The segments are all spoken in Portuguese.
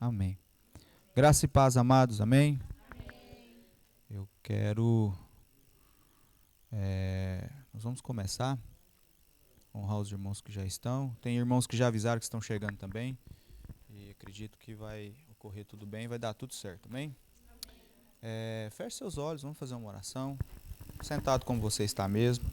Amém. Graça e paz, amados. Amém. Eu quero... nós vamos começar. Honrar os irmãos que já estão. Tem irmãos que já avisaram que estão chegando também. E acredito que vai ocorrer tudo bem, vai dar tudo certo. Amém? Feche seus olhos, vamos fazer uma oração. Sentado como você está mesmo.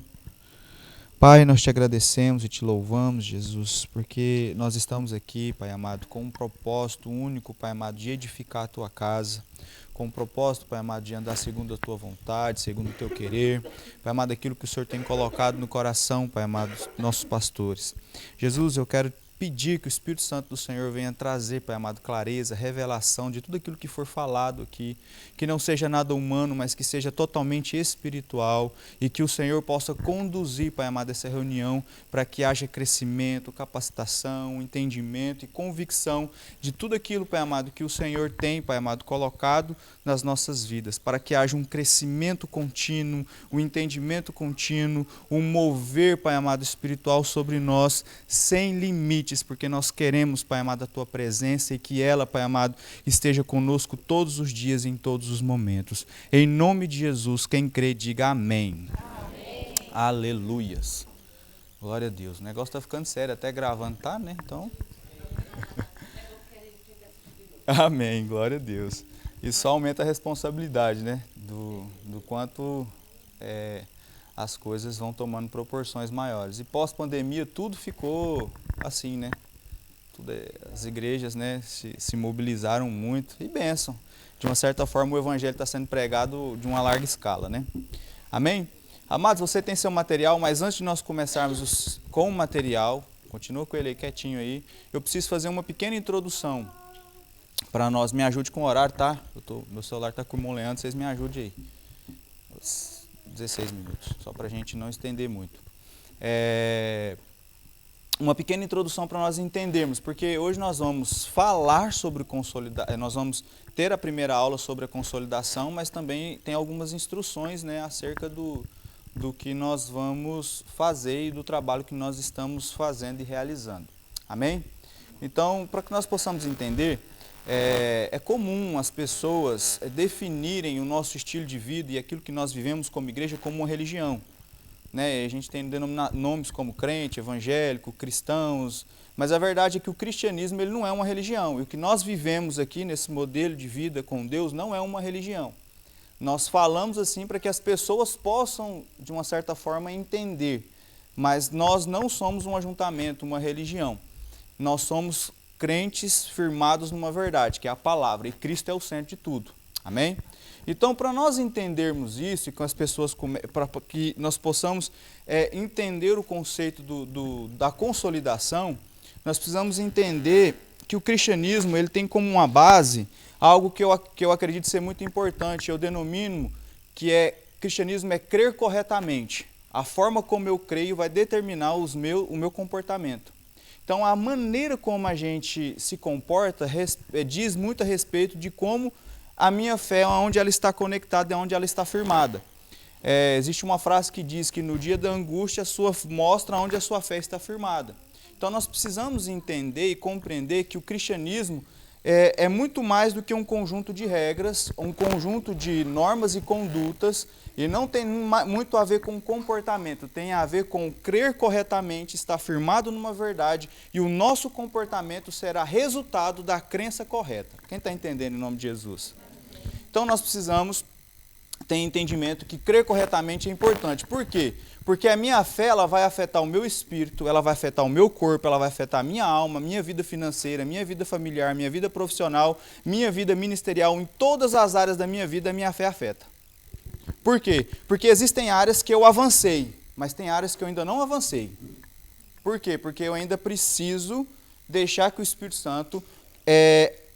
Pai, nós te agradecemos e te louvamos, Jesus, porque nós estamos aqui, Pai amado, com um propósito único, Pai amado, de edificar a tua casa, com um propósito, Pai amado, de andar segundo a tua vontade, segundo o teu querer, Pai amado, aquilo que o Senhor tem colocado no coração, Pai amado, dos nossos pastores. Jesus, eu quero pedir que o Espírito Santo do Senhor venha trazer, Pai amado, clareza, revelação de tudo aquilo que for falado aqui, que não seja nada humano, mas que seja totalmente espiritual e que o Senhor possa conduzir, Pai amado, essa reunião para que haja crescimento, capacitação, entendimento e convicção de tudo aquilo, Pai amado, que o Senhor tem, Pai amado, colocado nas nossas vidas, para que haja um crescimento contínuo, um entendimento contínuo, um mover, Pai amado, espiritual sobre nós, sem limites, porque nós queremos, Pai amado, a tua presença e que ela, Pai amado, esteja conosco todos os dias, em todos os momentos. Em nome de Jesus, quem crê, diga amém. Amém. Aleluias. Glória a Deus. O negócio está ficando sério, até gravando, tá, né? Então. Amém. Glória a Deus. Isso aumenta a responsabilidade, né? Do quanto as coisas vão tomando proporções maiores. E pós-pandemia tudo ficou assim, né? As igrejas, né, se mobilizaram muito e bênção. De uma certa forma o evangelho está sendo pregado de uma larga escala, né? Amém? Amados, você tem seu material, mas antes de nós começarmos com o material, continua com ele aí quietinho aí, eu preciso fazer uma pequena introdução para nós. Me ajude com o horário, tá? Meu celular está curmuleando, vocês me ajudem aí. 16 minutos, só para a gente não estender muito. Uma pequena introdução para nós entendermos, porque hoje nós vamos falar sobre consolidação, nós vamos ter a primeira aula sobre a consolidação, mas também tem algumas instruções, né, acerca do que nós vamos fazer e do trabalho que nós estamos fazendo e realizando. Amém? Então, para que nós possamos entender, é comum as pessoas definirem o nosso estilo de vida e aquilo que nós vivemos como igreja como uma religião. Né? A gente tem nomes como crente, evangélico, cristãos, mas a verdade é que o cristianismo ele não é uma religião. E o que nós vivemos aqui nesse modelo de vida com Deus não é uma religião. Nós falamos assim para que as pessoas possam, de uma certa forma, entender. Mas nós não somos um ajuntamento, uma religião. Nós somos crentes firmados numa verdade, que é a palavra, e Cristo é o centro de tudo. Amém? Então, para nós entendermos isso e com as pessoas, para que nós possamos entender o conceito da consolidação, nós precisamos entender que o cristianismo ele tem como uma base algo que eu acredito ser muito importante. Eu denomino que cristianismo é crer corretamente. A forma como eu creio vai determinar o meu comportamento. Então, a maneira como a gente se comporta diz muito a respeito de como a minha fé, onde ela está conectada e onde ela está firmada. Existe uma frase que diz que no dia da angústia mostra onde a sua fé está firmada. Então nós precisamos entender e compreender que o cristianismo é muito mais do que um conjunto de regras, um conjunto de normas e condutas, e não tem muito a ver com comportamento, tem a ver com crer corretamente, estar firmado numa verdade, e o nosso comportamento será resultado da crença correta. Quem está entendendo em nome de Jesus? Então nós precisamos ter entendimento que crer corretamente é importante. Por quê? Porque a minha fé ela vai afetar o meu espírito, ela vai afetar o meu corpo, ela vai afetar a minha alma, minha vida financeira, minha vida familiar, minha vida profissional, minha vida ministerial, em todas as áreas da minha vida a minha fé afeta. Por quê? Porque existem áreas que eu avancei, mas tem áreas que eu ainda não avancei. Por quê? Porque eu ainda preciso deixar que o Espírito Santo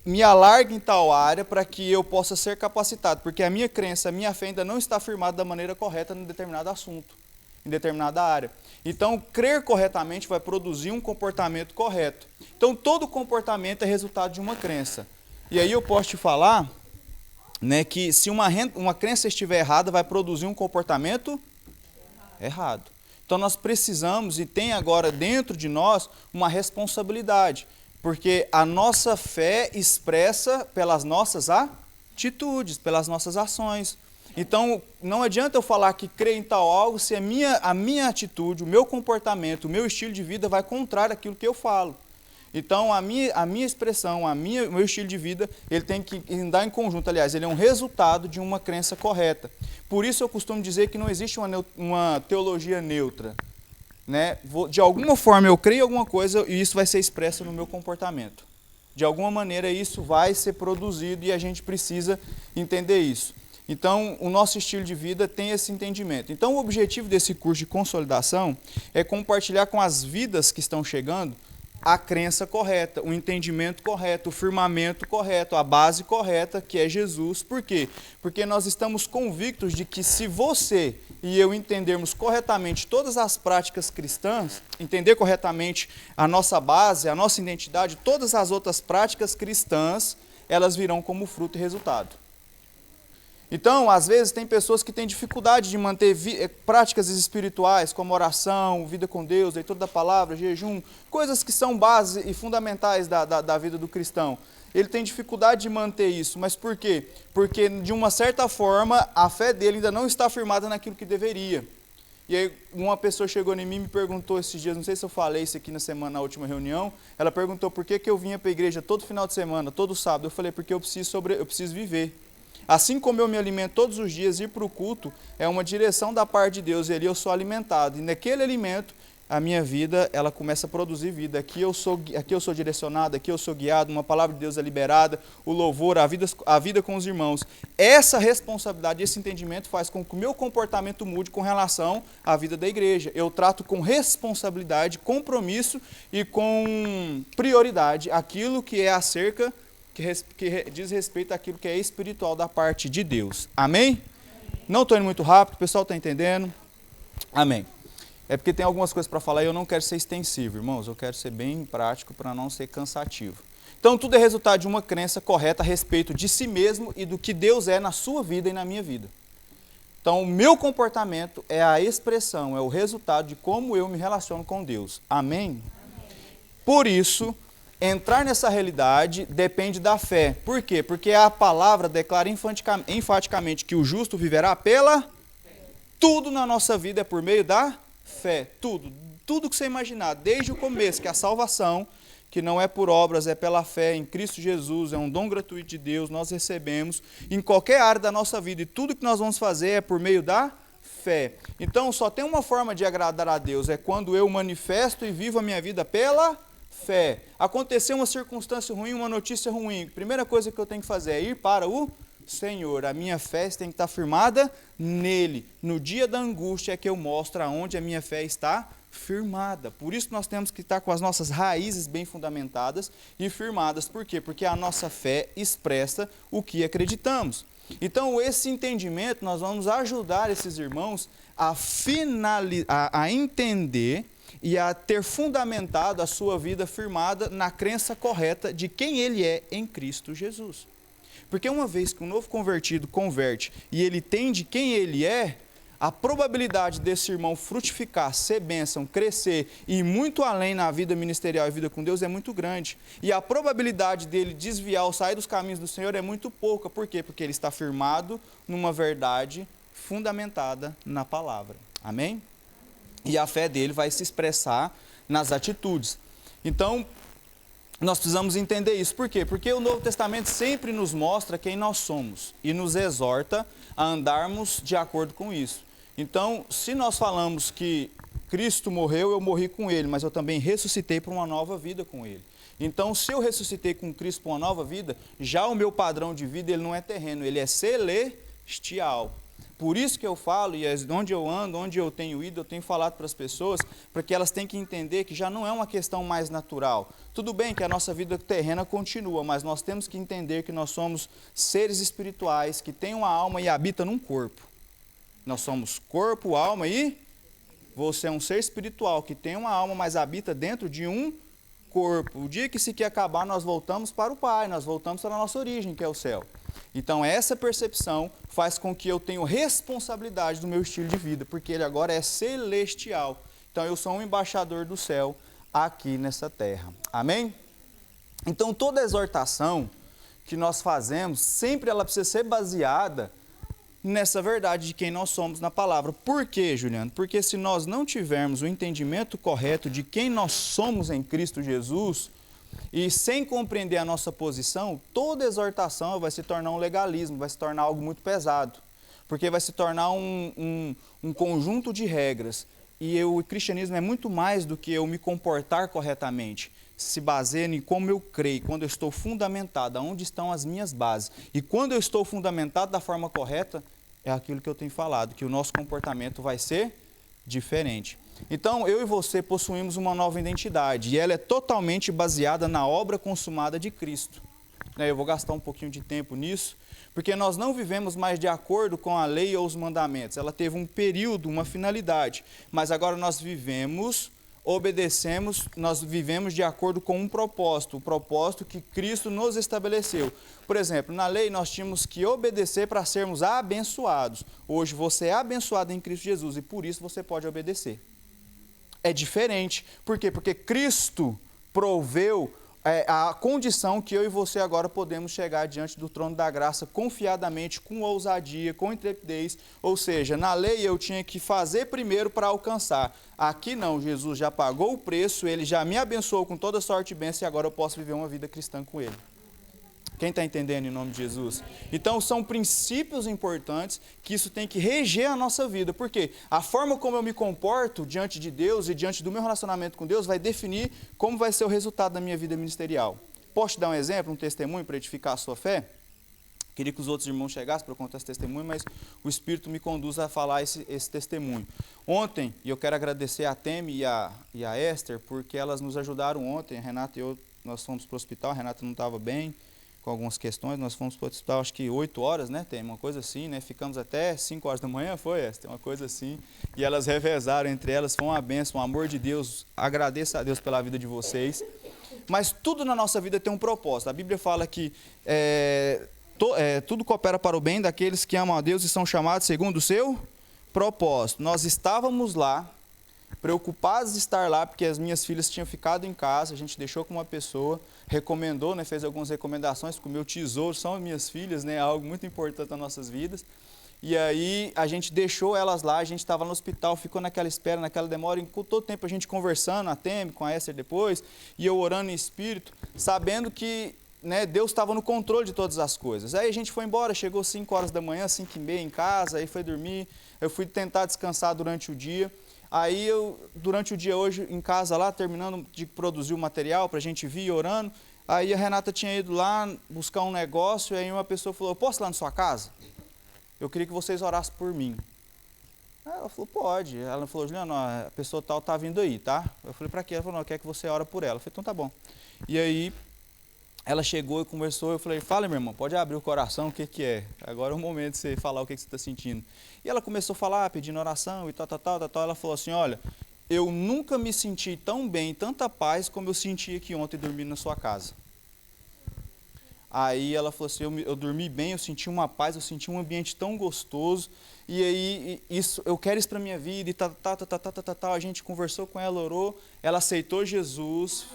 me alargue em tal área para que eu possa ser capacitado, porque a minha crença, a minha fé ainda não está firmada da maneira correta em determinado assunto, em determinada área. Então, crer corretamente vai produzir um comportamento correto. Então, todo comportamento é resultado de uma crença. E aí eu posso te falar, né, que se uma crença estiver errada, vai produzir um comportamento errado. Então, nós precisamos, e tem agora dentro de nós, uma responsabilidade. Porque a nossa fé expressa pelas nossas atitudes, pelas nossas ações. Então, não adianta eu falar que creio em tal algo se a minha atitude, o meu comportamento, o meu estilo de vida vai contrário àquilo que eu falo. Então, a minha expressão, o meu estilo de vida, ele tem que andar em conjunto. Aliás, ele é um resultado de uma crença correta. Por isso eu costumo dizer que não existe uma teologia neutra. Né? De alguma forma eu creio em alguma coisa e isso vai ser expresso no meu comportamento. De alguma maneira isso vai ser produzido e a gente precisa entender isso. Então, o nosso estilo de vida tem esse entendimento. Então, o objetivo desse curso de consolidação é compartilhar com as vidas que estão chegando a crença correta, o entendimento correto, o firmamento correto, a base correta, que é Jesus. Por quê? Porque nós estamos convictos de que se você e eu entendermos corretamente todas as práticas cristãs, entender corretamente a nossa base, a nossa identidade, todas as outras práticas cristãs, elas virão como fruto e resultado. Então, às vezes, tem pessoas que têm dificuldade de manter práticas espirituais, como oração, vida com Deus, leitura da palavra, jejum, coisas que são base e fundamentais da vida do cristão. Ele tem dificuldade de manter isso, mas por quê? Porque, de uma certa forma, a fé dele ainda não está firmada naquilo que deveria. E aí, uma pessoa chegou em mim e me perguntou esses dias, não sei se eu falei isso aqui na última reunião, ela perguntou por que eu vinha para a igreja todo final de semana, todo sábado. Eu falei, porque eu preciso viver. Assim como eu me alimento todos os dias, ir para o culto é uma direção da parte de Deus, e ali eu sou alimentado. E naquele alimento, a minha vida, ela começa a produzir vida. Aqui eu sou direcionado, aqui eu sou guiado, uma palavra de Deus é liberada, o louvor, a vida com os irmãos. Essa responsabilidade, esse entendimento faz com que o meu comportamento mude com relação à vida da igreja. Eu trato com responsabilidade, compromisso e com prioridade aquilo que é acerca que diz respeito àquilo que é espiritual da parte de Deus. Amém? Não estou indo muito rápido, o pessoal está entendendo? Amém. É porque tem algumas coisas para falar e eu não quero ser extensivo, irmãos. Eu quero ser bem prático para não ser cansativo. Então, tudo é resultado de uma crença correta a respeito de si mesmo e do que Deus é na sua vida e na minha vida. Então, o meu comportamento é a expressão, é o resultado de como eu me relaciono com Deus. Amém? Por isso, entrar nessa realidade depende da fé. Por quê? Porque a palavra declara enfaticamente que o justo viverá pela fé. Tudo na nossa vida é por meio da fé. Tudo que você imaginar, desde o começo, que a salvação, que não é por obras, é pela fé em Cristo Jesus, é um dom gratuito de Deus, nós recebemos em qualquer área da nossa vida. E tudo que nós vamos fazer é por meio da fé. Então, só tem uma forma de agradar a Deus, é quando eu manifesto e vivo a minha vida pela fé. Aconteceu uma circunstância ruim, uma notícia ruim. Primeira coisa que eu tenho que fazer é ir para o Senhor. A minha fé tem que estar firmada nele. No dia da angústia é que eu mostro aonde a minha fé está firmada. Por isso nós temos que estar com as nossas raízes bem fundamentadas e firmadas. Por quê? Porque a nossa fé expressa o que acreditamos. Então, esse entendimento, nós vamos ajudar esses irmãos a entender e a ter fundamentado a sua vida firmada na crença correta de quem ele é em Cristo Jesus. Porque uma vez que um novo convertido converte e ele entende quem ele é, a probabilidade desse irmão frutificar, ser bênção, crescer e ir muito além na vida ministerial e vida com Deus é muito grande. E a probabilidade dele desviar ou sair dos caminhos do Senhor é muito pouca. Por quê? Porque ele está firmado numa verdade fundamentada na palavra. Amém? E a fé dele vai se expressar nas atitudes. Então, nós precisamos entender isso. Por quê? Porque o Novo Testamento sempre nos mostra quem nós somos e nos exorta a andarmos de acordo com isso. Então, se nós falamos que Cristo morreu, eu morri com Ele, mas eu também ressuscitei para uma nova vida com Ele. Então, se eu ressuscitei com Cristo para uma nova vida, já o meu padrão de vida ele não é terreno, ele é celestial. Por isso que eu falo, e onde eu ando, onde eu tenho ido, eu tenho falado para as pessoas, para que elas tenham que entender que já não é uma questão mais natural. Tudo bem que a nossa vida terrena continua, mas nós temos que entender que nós somos seres espirituais, que têm uma alma e habitam num corpo. Nós somos corpo, alma e você é um ser espiritual que tem uma alma, mas habita dentro de um corpo. O dia que isso aqui acabar, nós voltamos para o Pai, nós voltamos para a nossa origem, que é o céu. Então, essa percepção faz com que eu tenha responsabilidade do meu estilo de vida, porque ele agora é celestial. Então, eu sou um embaixador do céu aqui nessa terra. Amém? Então, toda exortação que nós fazemos, sempre ela precisa ser baseada nessa verdade de quem nós somos na palavra. Por quê, Juliano? Porque se nós não tivermos o entendimento correto de quem nós somos em Cristo Jesus, e sem compreender a nossa posição, toda exortação vai se tornar um legalismo, vai se tornar algo muito pesado, porque vai se tornar um conjunto de regras. E o cristianismo é muito mais do que eu me comportar corretamente. Se baseia em como eu creio, quando eu estou fundamentado, aonde estão as minhas bases. E quando eu estou fundamentado da forma correta, é aquilo que eu tenho falado, que o nosso comportamento vai ser diferente. Então, eu e você possuímos uma nova identidade, e ela é totalmente baseada na obra consumada de Cristo. Eu vou gastar um pouquinho de tempo nisso, porque nós não vivemos mais de acordo com a lei ou os mandamentos. Ela teve um período, uma finalidade, mas agora nós vivemos, obedecemos, nós vivemos de acordo com um propósito, o propósito que Cristo nos estabeleceu. Por exemplo, na lei nós tínhamos que obedecer para sermos abençoados. Hoje você é abençoado em Cristo Jesus e por isso você pode obedecer. É diferente. Por quê? Porque Cristo proveu a condição que eu e você agora podemos chegar diante do trono da graça confiadamente, com ousadia, com intrepidez. Ou seja, na lei eu tinha que fazer primeiro para alcançar. Aqui não, Jesus já pagou o preço, Ele já me abençoou com toda sorte e bênção e agora eu posso viver uma vida cristã com Ele. Quem está entendendo em nome de Jesus? Então, são princípios importantes que isso tem que reger a nossa vida. Por quê? A forma como eu me comporto diante de Deus e diante do meu relacionamento com Deus vai definir como vai ser o resultado da minha vida ministerial. Posso te dar um exemplo, um testemunho para edificar a sua fé? Queria que os outros irmãos chegassem para eu contar esse testemunho, mas o Espírito me conduz a falar esse testemunho. Ontem, e eu quero agradecer a Temi e a Esther, porque elas nos ajudaram ontem. A Renata e eu, nós fomos para o hospital, a Renata não estava bem, com algumas questões, nós fomos para o hospital, acho que 8 horas, né, tem uma coisa assim, né, ficamos até 5 horas da manhã, foi essa, uma coisa assim, e elas revezaram entre elas, foi uma bênção, um amor de Deus, agradeço a Deus pela vida de vocês, mas tudo na nossa vida tem um propósito, a Bíblia fala que tudo coopera para o bem daqueles que amam a Deus e são chamados segundo o seu propósito. Nós estávamos lá, preocupados de estar lá, porque as minhas filhas tinham ficado em casa, a gente deixou com uma pessoa, recomendou, né, fez algumas recomendações, porque o meu tesouro são as minhas filhas, né, algo muito importante nas nossas vidas. E aí a gente deixou elas lá, a gente estava no hospital, ficou naquela espera, naquela demora, e todo o tempo a gente conversando, a Temi, com a Esther depois, e eu orando em espírito, sabendo que, né, Deus estava no controle de todas as coisas. Aí a gente foi embora, chegou 5 horas da manhã, 5h30 em casa, aí foi dormir, eu fui tentar descansar durante o dia. Aí eu, durante o dia hoje, em casa lá, terminando de produzir o material para a gente vir orando, aí a Renata tinha ido lá buscar um negócio, e aí uma pessoa falou, eu posso ir lá na sua casa? Eu queria que vocês orassem por mim. Aí ela falou, pode. Ela falou, Juliano, a pessoa tal tá vindo aí, tá? Eu falei, para quê? Ela falou, não, quer que você ore por ela. Eu falei, então tá bom. E aí ela chegou e conversou, eu falei, fala, meu irmão, pode abrir o coração, o que é? Agora é o momento de você falar o que você está sentindo. E ela começou a falar, pedindo oração e tal. Ela falou assim, olha, eu nunca me senti tão bem, tanta paz, como eu senti aqui ontem dormindo na sua casa. Aí ela falou assim, eu dormi bem, eu senti uma paz, eu senti um ambiente tão gostoso, e aí isso, eu quero isso para a minha vida, e tal. A gente conversou com ela, orou, ela aceitou Jesus,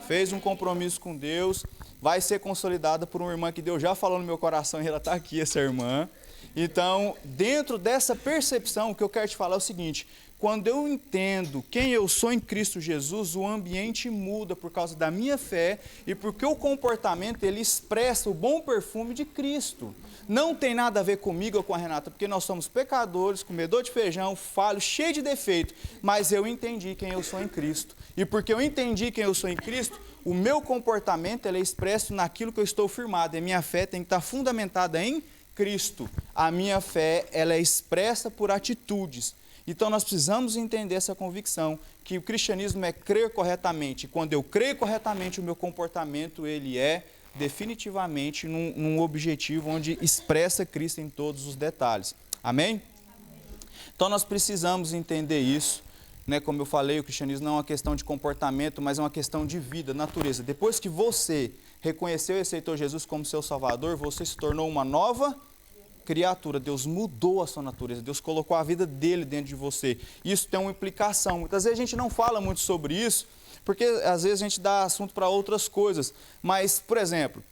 fez um compromisso com Deus, vai ser consolidada por uma irmã que Deus já falou no meu coração e ela está aqui, essa irmã. Então, dentro dessa percepção, o que eu quero te falar é o seguinte, quando eu entendo quem eu sou em Cristo Jesus, o ambiente muda por causa da minha fé e porque o comportamento ele expressa o bom perfume de Cristo. Não tem nada a ver comigo ou com a Renata, porque nós somos pecadores, comedor de feijão, falhos, cheio de defeito, mas eu entendi quem eu sou em Cristo. E porque eu entendi quem eu sou em Cristo, o meu comportamento ele é expresso naquilo que eu estou firmado. E a minha fé tem que estar fundamentada em Cristo. A minha fé ela é expressa por atitudes. Então nós precisamos entender essa convicção, que o cristianismo é crer corretamente. Quando eu creio corretamente, o meu comportamento ele é definitivamente num objetivo onde expressa Cristo em todos os detalhes. Amém? Então nós precisamos entender isso. Né, como eu falei, o cristianismo não é uma questão de comportamento, mas é uma questão de vida, natureza. Depois que você reconheceu e aceitou Jesus como seu Salvador, você se tornou uma nova criatura. Deus mudou a sua natureza, Deus colocou a vida dele dentro de você. Isso tem uma implicação. Muitas vezes a gente não fala muito sobre isso, Porque às vezes a gente dá assunto para outras coisas. Mas, por exemplo,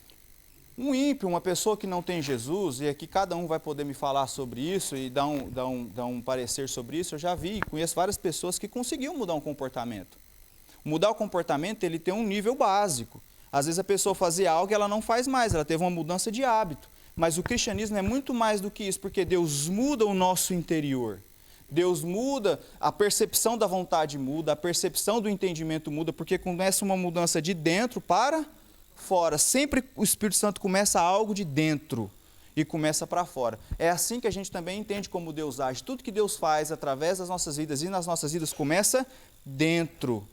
um ímpio, uma pessoa que não tem Jesus, e aqui cada um vai poder me falar sobre isso e dar um parecer sobre isso, eu já vi, conheço várias pessoas que conseguiam mudar um comportamento. Mudar o comportamento, ele tem um nível básico. Às vezes a pessoa fazia algo e ela não faz mais, ela teve uma mudança de hábito. Mas o cristianismo é muito mais do que isso, porque Deus muda o nosso interior. Deus muda, a percepção da vontade muda, a percepção do entendimento muda, porque começa uma mudança de dentro para fora. Sempre o Espírito Santo começa algo de dentro e começa para fora. É assim que a gente também entende como Deus age. Tudo que Deus faz através das nossas vidas e nas nossas vidas começa dentro.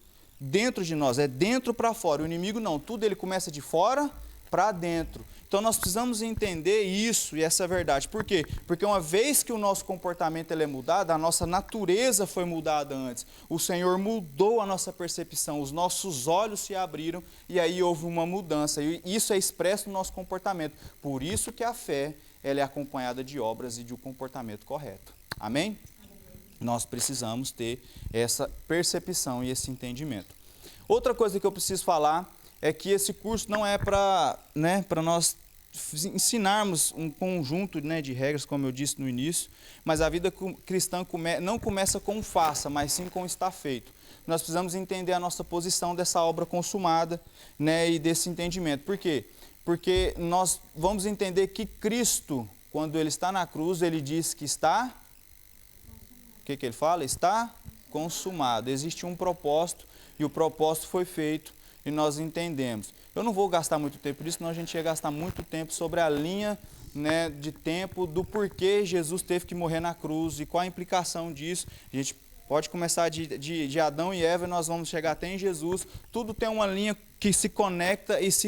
Dentro de nós, é dentro para fora. O inimigo não, tudo ele começa de fora para dentro. Então nós precisamos entender isso e essa verdade. Por quê? Porque uma vez que o nosso comportamento ele é mudado, a nossa natureza foi mudada antes. O Senhor mudou a nossa percepção, os nossos olhos se abriram e aí houve uma mudança. E isso é expresso no nosso comportamento. Por isso que a fé ela é acompanhada de obras e de um comportamento correto. Amém? Nós precisamos ter essa percepção e esse entendimento. Outra coisa que eu preciso falar é que esse curso não é para nós ensinarmos um conjunto de regras, como eu disse no início, mas a vida cristã não começa com faça, mas sim com está feito. Nós precisamos entender a nossa posição dessa obra consumada e desse entendimento. Por quê? Porque nós vamos entender que Cristo, quando Ele está na cruz, Ele diz que está... O que ele fala? Está consumado. Existe um propósito e o propósito foi feito e nós entendemos. Eu não vou gastar muito tempo nisso, senão a gente ia gastar muito tempo sobre a linha de tempo do porquê Jesus teve que morrer na cruz e qual a implicação disso. A gente pode começar de Adão e Eva e nós vamos chegar até em Jesus. Tudo tem uma linha que se conecta e se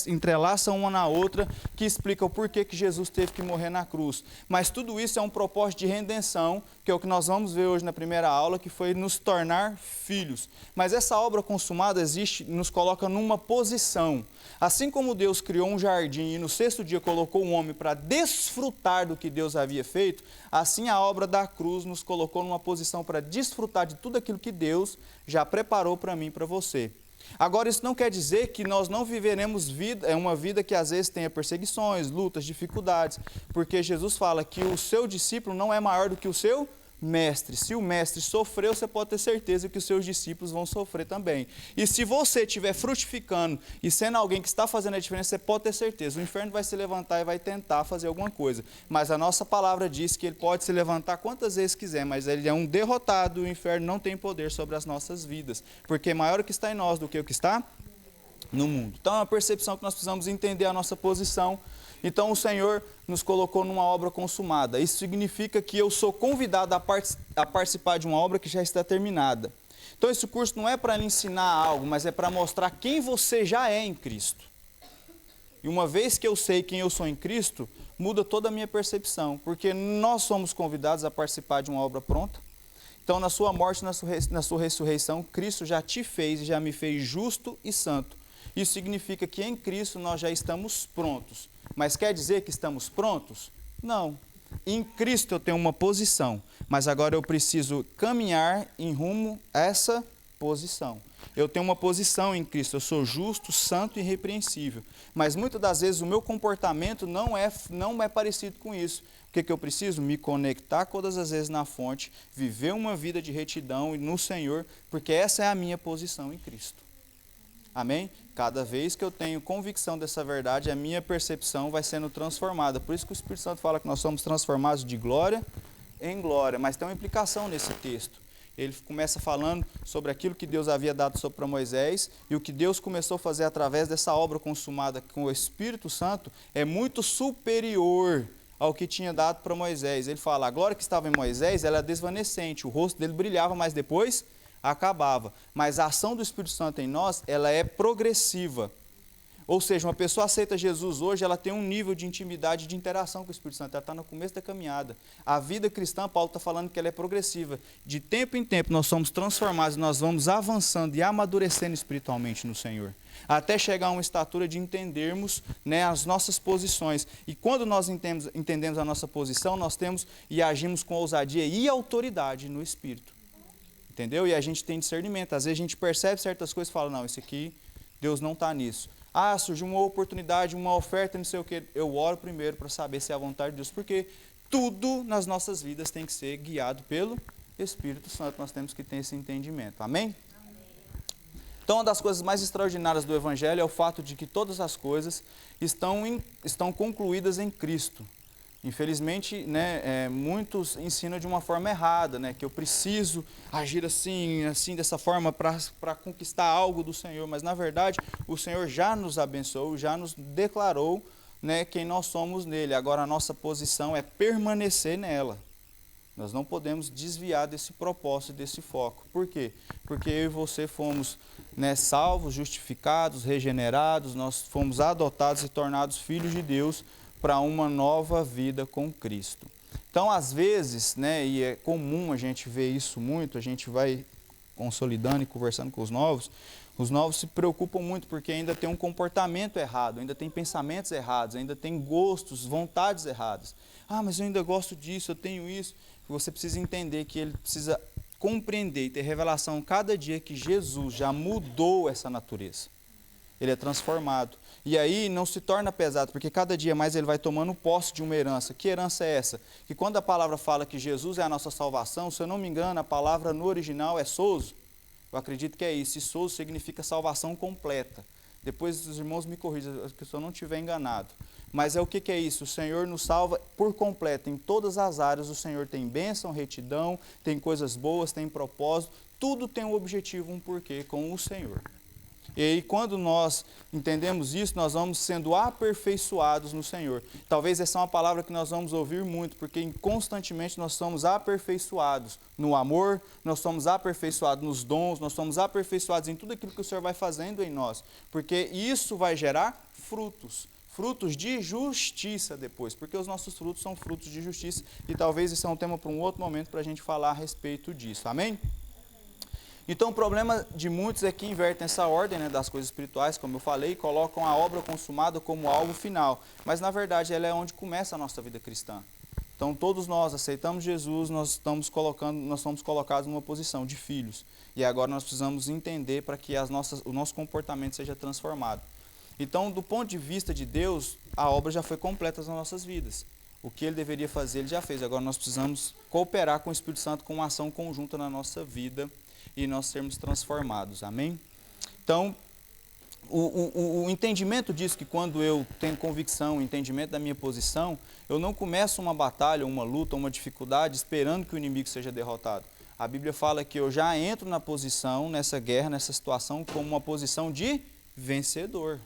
entrelaça uma na outra, que explica o porquê que Jesus teve que morrer na cruz. Mas tudo isso é um propósito de redenção, que é o que nós vamos ver hoje na primeira aula, que foi nos tornar filhos. Mas essa obra consumada nos coloca numa posição. Assim como Deus criou um jardim e no sexto dia colocou um homem para desfrutar do que Deus havia feito, assim a obra da cruz nos colocou numa posição para desfrutar de tudo aquilo que Deus já preparou para mim e para você. Agora, isso não quer dizer que nós não viveremos uma vida que às vezes tenha perseguições, lutas, dificuldades, porque Jesus fala que o seu discípulo não é maior do que o seu mestre. Se o mestre sofreu, você pode ter certeza que os seus discípulos vão sofrer também. E se você estiver frutificando e sendo alguém que está fazendo a diferença, você pode ter certeza. O inferno vai se levantar e vai tentar fazer alguma coisa. Mas a nossa palavra diz que ele pode se levantar quantas vezes quiser, mas ele é um derrotado e o inferno não tem poder sobre as nossas vidas. Porque maior o que está em nós do que o que está no mundo. Então é uma percepção que nós precisamos entender a nossa posição. Então o Senhor nos colocou numa obra consumada. Isso significa que eu sou convidado a participar de uma obra que já está terminada. Então esse curso não é para lhe ensinar algo, mas é para mostrar quem você já é em Cristo. E uma vez que eu sei quem eu sou em Cristo, muda toda a minha percepção, porque nós somos convidados a participar de uma obra pronta. Então na sua morte, na sua ressurreição, Cristo já te fez e já me fez justo e santo. Isso significa que em Cristo nós já estamos prontos. Mas quer dizer que estamos prontos? Não. Em Cristo eu tenho uma posição, mas agora eu preciso caminhar em rumo a essa posição. Eu tenho uma posição em Cristo, eu sou justo, santo e irrepreensível. Mas muitas das vezes o meu comportamento não é parecido com isso. O que eu preciso? Me conectar todas as vezes na fonte, viver uma vida de retidão no Senhor, porque essa é a minha posição em Cristo. Amém? Cada vez que eu tenho convicção dessa verdade, a minha percepção vai sendo transformada. Por isso que o Espírito Santo fala que nós somos transformados de glória em glória. Mas tem uma implicação nesse texto. Ele começa falando sobre aquilo que Deus havia dado para Moisés e o que Deus começou a fazer através dessa obra consumada com o Espírito Santo é muito superior ao que tinha dado para Moisés. Ele fala, a glória que estava em Moisés ela é desvanecente, o rosto dele brilhava, mas depois acabava. Mas a ação do Espírito Santo em nós, ela é progressiva. Ou seja, uma pessoa aceita Jesus hoje, ela tem um nível de intimidade, de interação com o Espírito Santo. Ela está no começo da caminhada. A vida cristã, Paulo está falando que ela é progressiva. De tempo em tempo nós somos transformados, nós vamos avançando e amadurecendo espiritualmente no Senhor. Até chegar a uma estatura de entendermos as nossas posições. E quando nós entendemos a nossa posição, nós temos e agimos com ousadia e autoridade no Espírito. entendeu? E a gente tem discernimento. Às vezes a gente percebe certas coisas e fala, não, isso aqui, Deus não está nisso. Ah, surgiu uma oportunidade, uma oferta, não sei o quê. Eu oro primeiro para saber se é a vontade de Deus, porque tudo nas nossas vidas tem que ser guiado pelo Espírito Santo. Nós temos que ter esse entendimento. Amém? Então, uma das coisas mais extraordinárias do Evangelho é o fato de que todas as coisas estão concluídas em Cristo. Infelizmente, né, muitos ensinam de uma forma errada, né, que eu preciso agir assim dessa forma para conquistar algo do Senhor, mas na verdade o Senhor já nos abençoou, já nos declarou, né, quem nós somos nele. Agora a nossa posição é permanecer nela. Nós não podemos desviar desse propósito, desse foco. Por quê? Porque eu e você fomos, né, salvos, justificados, regenerados, nós fomos adotados e tornados filhos de Deus para uma nova vida com Cristo. Então, às vezes, né, e é comum a gente ver isso muito, a gente vai consolidando e conversando com os novos se preocupam muito porque ainda tem um comportamento errado, ainda tem pensamentos errados, ainda tem gostos, vontades erradas. Ah, mas eu ainda gosto disso, eu tenho isso. Você precisa entender que ele precisa compreender e ter revelação cada dia que Jesus já mudou essa natureza. Ele é transformado. E aí não se torna pesado, porque cada dia mais ele vai tomando posse de uma herança. Que herança é essa? Que quando a palavra fala que Jesus é a nossa salvação, se eu não me engano, a palavra no original é sozo. Eu acredito que é isso. E sozo significa salvação completa. Depois os irmãos me corrijam, se eu não estiver enganado. Mas é o que é isso? O Senhor nos salva por completo, em todas as áreas. O Senhor tem bênção, retidão, tem coisas boas, tem propósito. Tudo tem um objetivo, um porquê com o Senhor. E aí, quando nós entendemos isso, nós vamos sendo aperfeiçoados no Senhor. Talvez essa é uma palavra que nós vamos ouvir muito, porque constantemente nós somos aperfeiçoados no amor, nós somos aperfeiçoados nos dons, nós somos aperfeiçoados em tudo aquilo que o Senhor vai fazendo em nós. Porque isso vai gerar frutos. Frutos de justiça depois, porque os nossos frutos são frutos de justiça. E talvez isso é um tema para um outro momento para a gente falar a respeito disso. Amém? Então o problema de muitos é que invertem essa ordem, né, das coisas espirituais, como eu falei, e colocam a obra consumada como alvo final. Mas na verdade ela é onde começa a nossa vida cristã. Então todos nós aceitamos Jesus, nós somos colocados numa posição de filhos. E agora nós precisamos entender para que o nosso comportamento seja transformado. Então, do ponto de vista de Deus, a obra já foi completa nas nossas vidas. O que Ele deveria fazer, Ele já fez. Agora nós precisamos cooperar com o Espírito Santo com uma ação conjunta na nossa vida e nós sermos transformados. Amém? Então, o entendimento disso, que quando eu tenho convicção, o entendimento da minha posição, eu não começo uma batalha, uma luta, uma dificuldade esperando que o inimigo seja derrotado. A Bíblia fala que eu já entro na posição, nessa guerra, nessa situação, como uma posição de vencedor.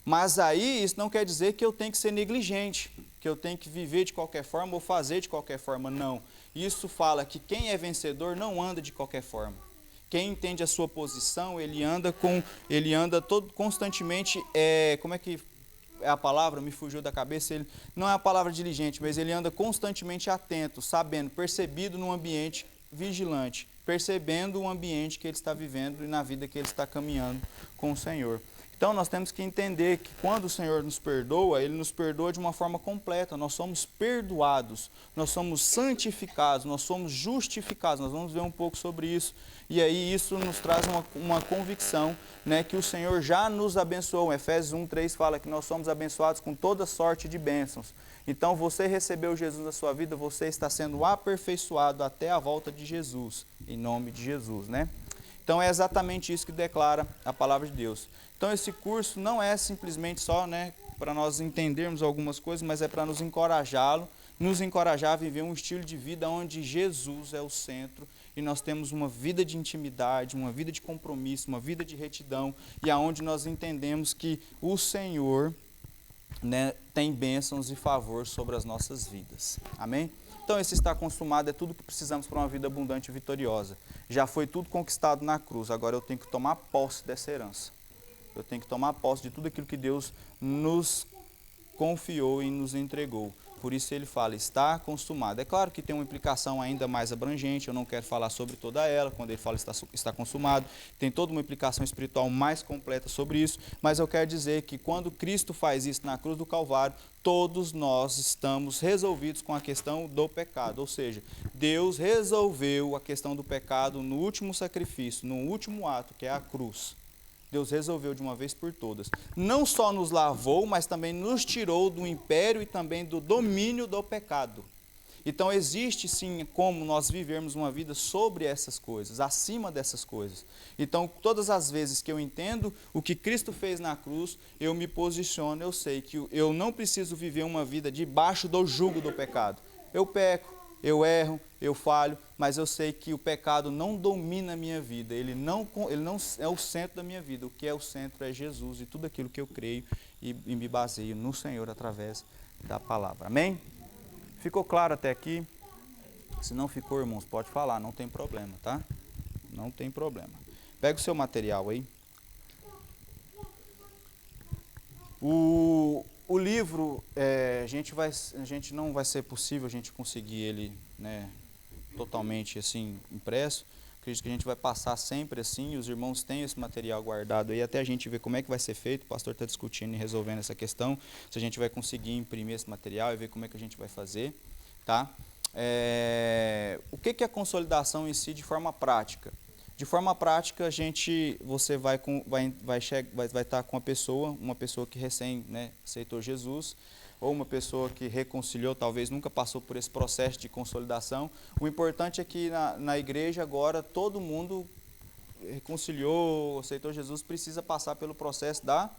Mas aí isso não quer dizer que eu tenho que ser negligente, que eu tenho que viver de qualquer forma ou fazer de qualquer forma, não. Isso fala que quem é vencedor não anda de qualquer forma. Quem entende a sua posição, ele anda constantemente, como é que é a palavra? Me fugiu da cabeça. Ele não é a palavra diligente, mas ele anda constantemente atento, sabendo, percebido no ambiente, vigilante, percebendo o ambiente que ele está vivendo e na vida que ele está caminhando com o Senhor. Então nós temos que entender que quando o Senhor nos perdoa, Ele nos perdoa de uma forma completa. Nós somos perdoados, nós somos santificados, nós somos justificados. Nós vamos ver um pouco sobre isso. E aí isso nos traz uma convicção, né, que o Senhor já nos abençoou. Efésios 1:3 fala que nós somos abençoados com toda sorte de bênçãos. Então você recebeu Jesus na sua vida, você está sendo aperfeiçoado até a volta de Jesus, em nome de Jesus, né? Então é exatamente isso que declara a palavra de Deus. Então esse curso não é simplesmente só, né, para nós entendermos algumas coisas, mas é para nos encorajar a viver um estilo de vida onde Jesus é o centro e nós temos uma vida de intimidade, uma vida de compromisso, uma vida de retidão e aonde nós entendemos que o Senhor, né, tem bênçãos e favor sobre as nossas vidas. Amém? Então esse está consumado é tudo que precisamos para uma vida abundante e vitoriosa. Já foi tudo conquistado na cruz, agora eu tenho que tomar posse dessa herança. Eu tenho que tomar posse de tudo aquilo que Deus nos confiou e nos entregou. Por isso ele fala, está consumado. É claro que tem uma implicação ainda mais abrangente, eu não quero falar sobre toda ela, quando ele fala está consumado, tem toda uma implicação espiritual mais completa sobre isso, mas eu quero dizer que quando Cristo faz isso na cruz do Calvário, todos nós estamos resolvidos com a questão do pecado, ou seja, Deus resolveu a questão do pecado no último sacrifício, no último ato, que é a cruz. Deus resolveu de uma vez por todas. Não só nos lavou, mas também nos tirou do império e também do domínio do pecado. Então existe sim como nós vivermos uma vida sobre essas coisas, acima dessas coisas. Então todas as vezes que eu entendo o que Cristo fez na cruz, eu me posiciono, eu sei que eu não preciso viver uma vida debaixo do jugo do pecado. Eu peco, eu erro, eu falho, mas eu sei que o pecado não domina a minha vida, ele não é o centro da minha vida. O que é o centro é Jesus e tudo aquilo que eu creio e me baseio no Senhor através da palavra. Amém? Ficou claro até aqui? Se não ficou, irmãos, pode falar, não tem problema, tá? Não tem problema. Pega o seu material aí. O livro, a gente não vai ser possível a gente conseguir ele, né, totalmente assim impresso. Acredito que a gente vai passar sempre assim, os irmãos têm esse material guardado aí, até a gente ver como é que vai ser feito. O pastor está discutindo e resolvendo essa questão, se a gente vai conseguir imprimir esse material e ver como é que a gente vai fazer, tá? O que é a consolidação em si de forma prática? De forma prática, você vai estar com uma pessoa que recém, né, aceitou Jesus, ou uma pessoa que reconciliou, talvez nunca passou por esse processo de consolidação. O importante é que na igreja agora todo mundo reconciliou, aceitou Jesus, precisa passar pelo processo da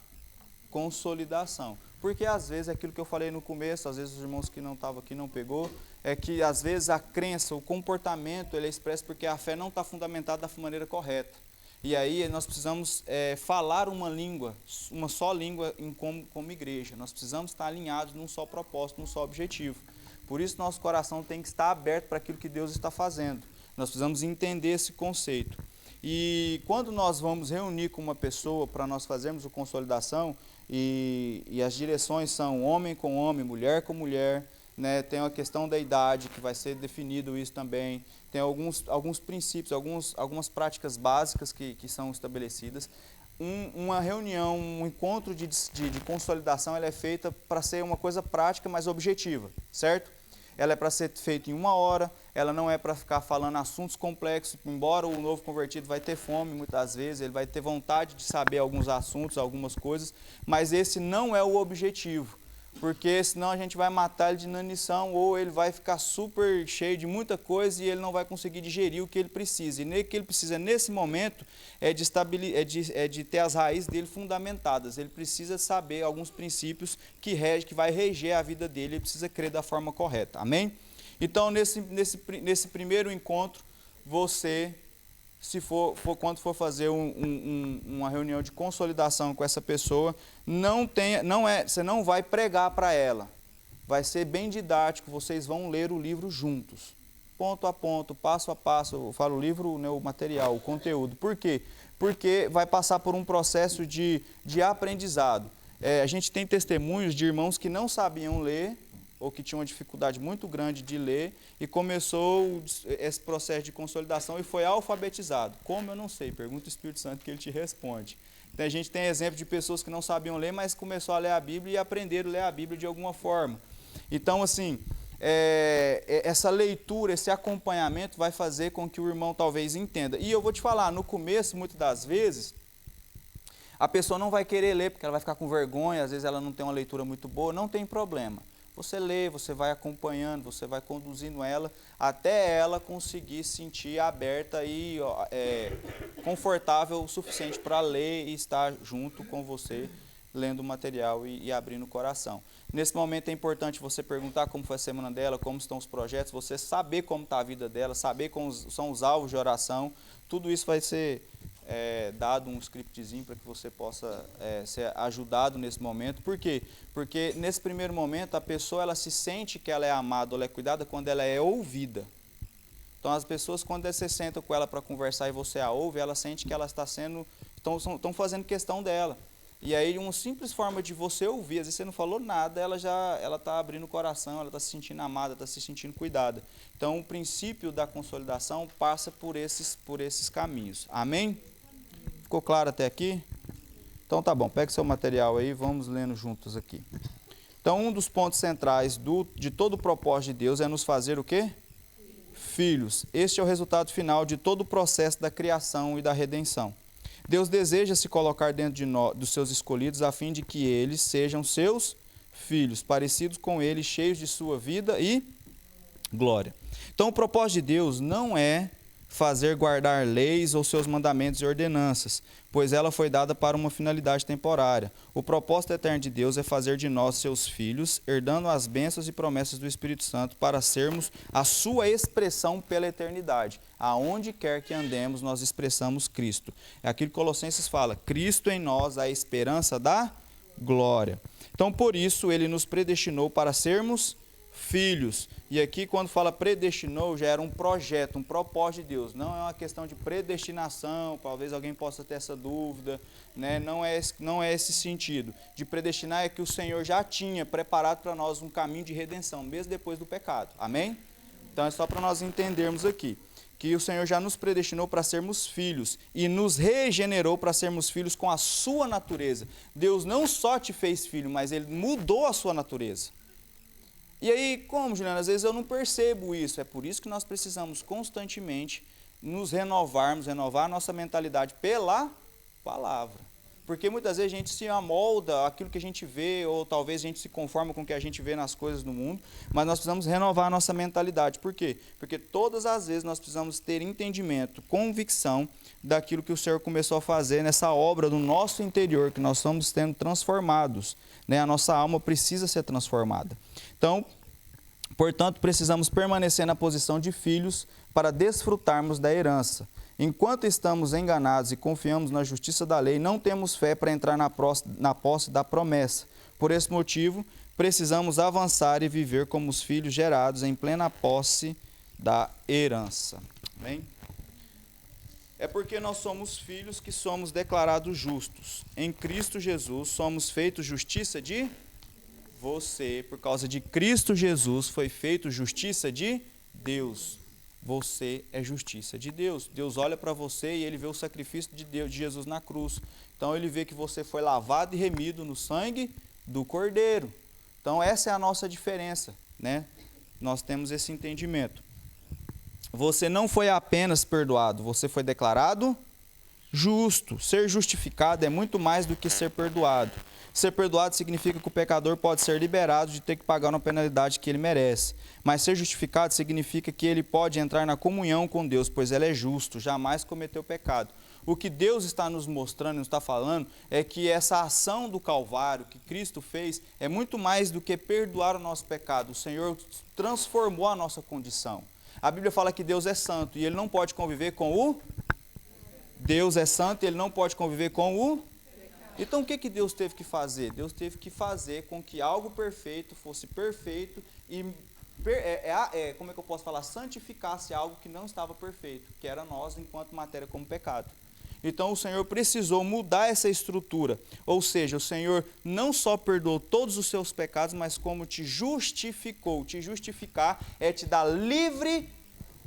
consolidação. Porque às vezes, aquilo que eu falei no começo, às vezes os irmãos que não estavam aqui não pegou, é que às vezes a crença, o comportamento, ele é expresso porque a fé não está fundamentada da maneira correta. E aí nós precisamos falar uma língua, uma só língua como igreja. Nós precisamos estar alinhados num só propósito, num só objetivo. Por isso nosso coração tem que estar aberto para aquilo que Deus está fazendo. Nós precisamos entender esse conceito. E quando nós vamos reunir com uma pessoa para nós fazermos a consolidação, e as direções são homem com homem, mulher com mulher, né? Tem a questão da idade, que vai ser definido isso também. Tem alguns princípios, algumas práticas básicas que são estabelecidas. Uma reunião, um encontro de consolidação, ela é feita para ser uma coisa prática, mas objetiva, certo? Ela é para ser feita em 1 hora, ela não é para ficar falando assuntos complexos, embora o novo convertido vai ter fome muitas vezes, ele vai ter vontade de saber alguns assuntos, algumas coisas, mas esse não é o objetivo, porque senão a gente vai matar ele de inanição, ou ele vai ficar super cheio de muita coisa e ele não vai conseguir digerir o que ele precisa. E o que ele precisa nesse momento é de ter as raízes dele fundamentadas. Ele precisa saber alguns princípios que vai reger a vida dele, ele precisa crer da forma correta. Amém? Então, nesse primeiro encontro, você, quando for fazer uma reunião de consolidação com essa pessoa, você não vai pregar para ela. Vai ser bem didático, vocês vão ler o livro juntos. Ponto a ponto, passo a passo, eu falo o livro, né, o material, o conteúdo. Por quê? Porque vai passar por um processo de aprendizado. A gente tem testemunhos de irmãos que não sabiam ler, ou que tinham uma dificuldade muito grande de ler, e começou esse processo de consolidação e foi alfabetizado. Como eu não sei, pergunta o Espírito Santo que ele te responde. Então, a gente tem exemplo de pessoas que não sabiam ler, mas começou a ler a Bíblia e aprenderam a ler a Bíblia de alguma forma. Então, assim, essa leitura, esse acompanhamento vai fazer com que o irmão talvez entenda. E eu vou te falar, no começo, muitas das vezes, a pessoa não vai querer ler, porque ela vai ficar com vergonha, às vezes ela não tem uma leitura muito boa, não tem problema. Você lê, você vai acompanhando, você vai conduzindo ela, até ela conseguir se sentir aberta e confortável o suficiente para ler e estar junto com você, lendo o material e abrindo o coração. Nesse momento é importante você perguntar como foi a semana dela, como estão os projetos, você saber como está a vida dela, saber como são os alvos de oração. Tudo isso vai ser dado um scriptzinho para que você possa ser ajudado nesse momento. Por quê? Porque nesse primeiro momento a pessoa ela se sente que ela é amada, ela é cuidada quando ela é ouvida. Então as pessoas, quando você senta com ela para conversar e você a ouve, ela sente que ela está estão fazendo questão dela. E aí, uma simples forma de você ouvir, às vezes você não falou nada, ela está abrindo o coração, ela está se sentindo amada, está se sentindo cuidada. Então, o princípio da consolidação passa por esses caminhos. Amém? Ficou claro até aqui? Então, tá bom. Pega seu material aí, vamos lendo juntos aqui. Então, um dos pontos centrais de todo o propósito de Deus é nos fazer o quê? Filhos. Este é o resultado final de todo o processo da criação e da redenção. Deus deseja se colocar dentro dos seus escolhidos a fim de que eles sejam seus filhos, parecidos com ele, cheios de sua vida e glória. Então, o propósito de Deus não é fazer guardar leis ou seus mandamentos e ordenanças, pois ela foi dada para uma finalidade temporária. O propósito eterno de Deus é fazer de nós seus filhos, herdando as bênçãos e promessas do Espírito Santo para sermos a sua expressão pela eternidade. Aonde quer que andemos, nós expressamos Cristo. É aquilo que Colossenses fala, Cristo em nós, a esperança da glória. Então, por isso, ele nos predestinou para sermos filhos. E aqui, quando fala predestinou, já era um projeto, um propósito de Deus. Não é uma questão de predestinação, talvez alguém possa ter essa dúvida, né? Não é esse sentido. De predestinar é que o Senhor já tinha preparado para nós um caminho de redenção, mesmo depois do pecado. Amém? Então, é só para nós entendermos aqui, que o Senhor já nos predestinou para sermos filhos e nos regenerou para sermos filhos com a sua natureza. Deus não só te fez filho, mas Ele mudou a sua natureza. E aí, como, Juliana? Às vezes eu não percebo isso. É por isso que nós precisamos constantemente nos renovar a nossa mentalidade pela palavra. Porque muitas vezes a gente se amolda aquilo que a gente vê, ou talvez a gente se conforma com o que a gente vê nas coisas do mundo, mas nós precisamos renovar a nossa mentalidade. Por quê? Porque todas as vezes nós precisamos ter entendimento, convicção daquilo que o Senhor começou a fazer nessa obra do nosso interior, que nós estamos sendo transformados, né? A nossa alma precisa ser transformada. Então, portanto, precisamos permanecer na posição de filhos para desfrutarmos da herança. Enquanto estamos enganados e confiamos na justiça da lei, não temos fé para entrar na posse da promessa. Por esse motivo, precisamos avançar e viver como os filhos gerados em plena posse da herança. Amém? É porque nós somos filhos que somos declarados justos. Em Cristo Jesus somos feitos justiça de você. Por causa de Cristo Jesus foi feito justiça de Deus. Você é justiça de Deus. Deus olha para você e Ele vê o sacrifício de Deus, de Jesus na cruz. Então Ele vê que você foi lavado e remido no sangue do Cordeiro. Então essa é a nossa diferença, né? Nós temos esse entendimento. Você não foi apenas perdoado, você foi declarado justo. Ser justificado é muito mais do que ser perdoado. Ser perdoado significa que o pecador pode ser liberado de ter que pagar uma penalidade que ele merece. Mas ser justificado significa que ele pode entrar na comunhão com Deus, pois ele é justo, jamais cometeu pecado. O que Deus está nos mostrando, nos está falando, é que essa ação do Calvário que Cristo fez é muito mais do que perdoar o nosso pecado. O Senhor transformou a nossa condição. A Bíblia fala que Deus é santo e Ele não pode conviver com o... Deus é santo e Ele não pode conviver com o... Então, o que Deus teve que fazer? Deus teve que fazer com que algo perfeito fosse perfeito e, como é que eu posso falar? Santificasse algo que não estava perfeito, que era nós enquanto matéria como pecado. Então, o Senhor precisou mudar essa estrutura. Ou seja, o Senhor não só perdoou todos os seus pecados, mas como te justificou. Te justificar é te dar livre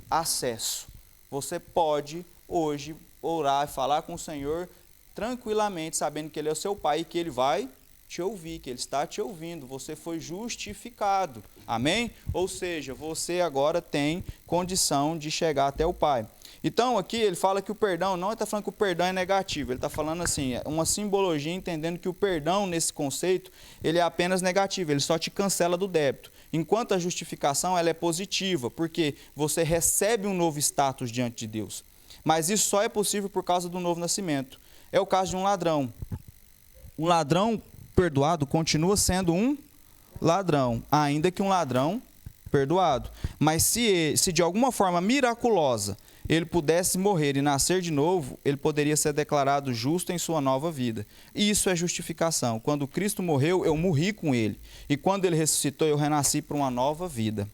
acesso. Você pode, hoje, orar e falar com o Senhor tranquilamente, sabendo que Ele é o seu Pai e que Ele vai te ouvir, que Ele está te ouvindo. Você foi justificado. Amém? Ou seja, você agora tem condição de chegar até o Pai. Então, aqui ele fala que o perdão, não está falando que o perdão é negativo, ele está falando assim, uma simbologia entendendo que o perdão, nesse conceito, ele é apenas negativo, ele só te cancela do débito. Enquanto a justificação, ela é positiva, porque você recebe um novo status diante de Deus. Mas isso só é possível por causa do novo nascimento. É o caso de um ladrão. Um ladrão perdoado continua sendo um ladrão, ainda que um ladrão perdoado. Mas se de alguma forma miraculosa ele pudesse morrer e nascer de novo, ele poderia ser declarado justo em sua nova vida. E isso é justificação. Quando Cristo morreu, eu morri com Ele. E quando Ele ressuscitou, eu renasci para uma nova vida.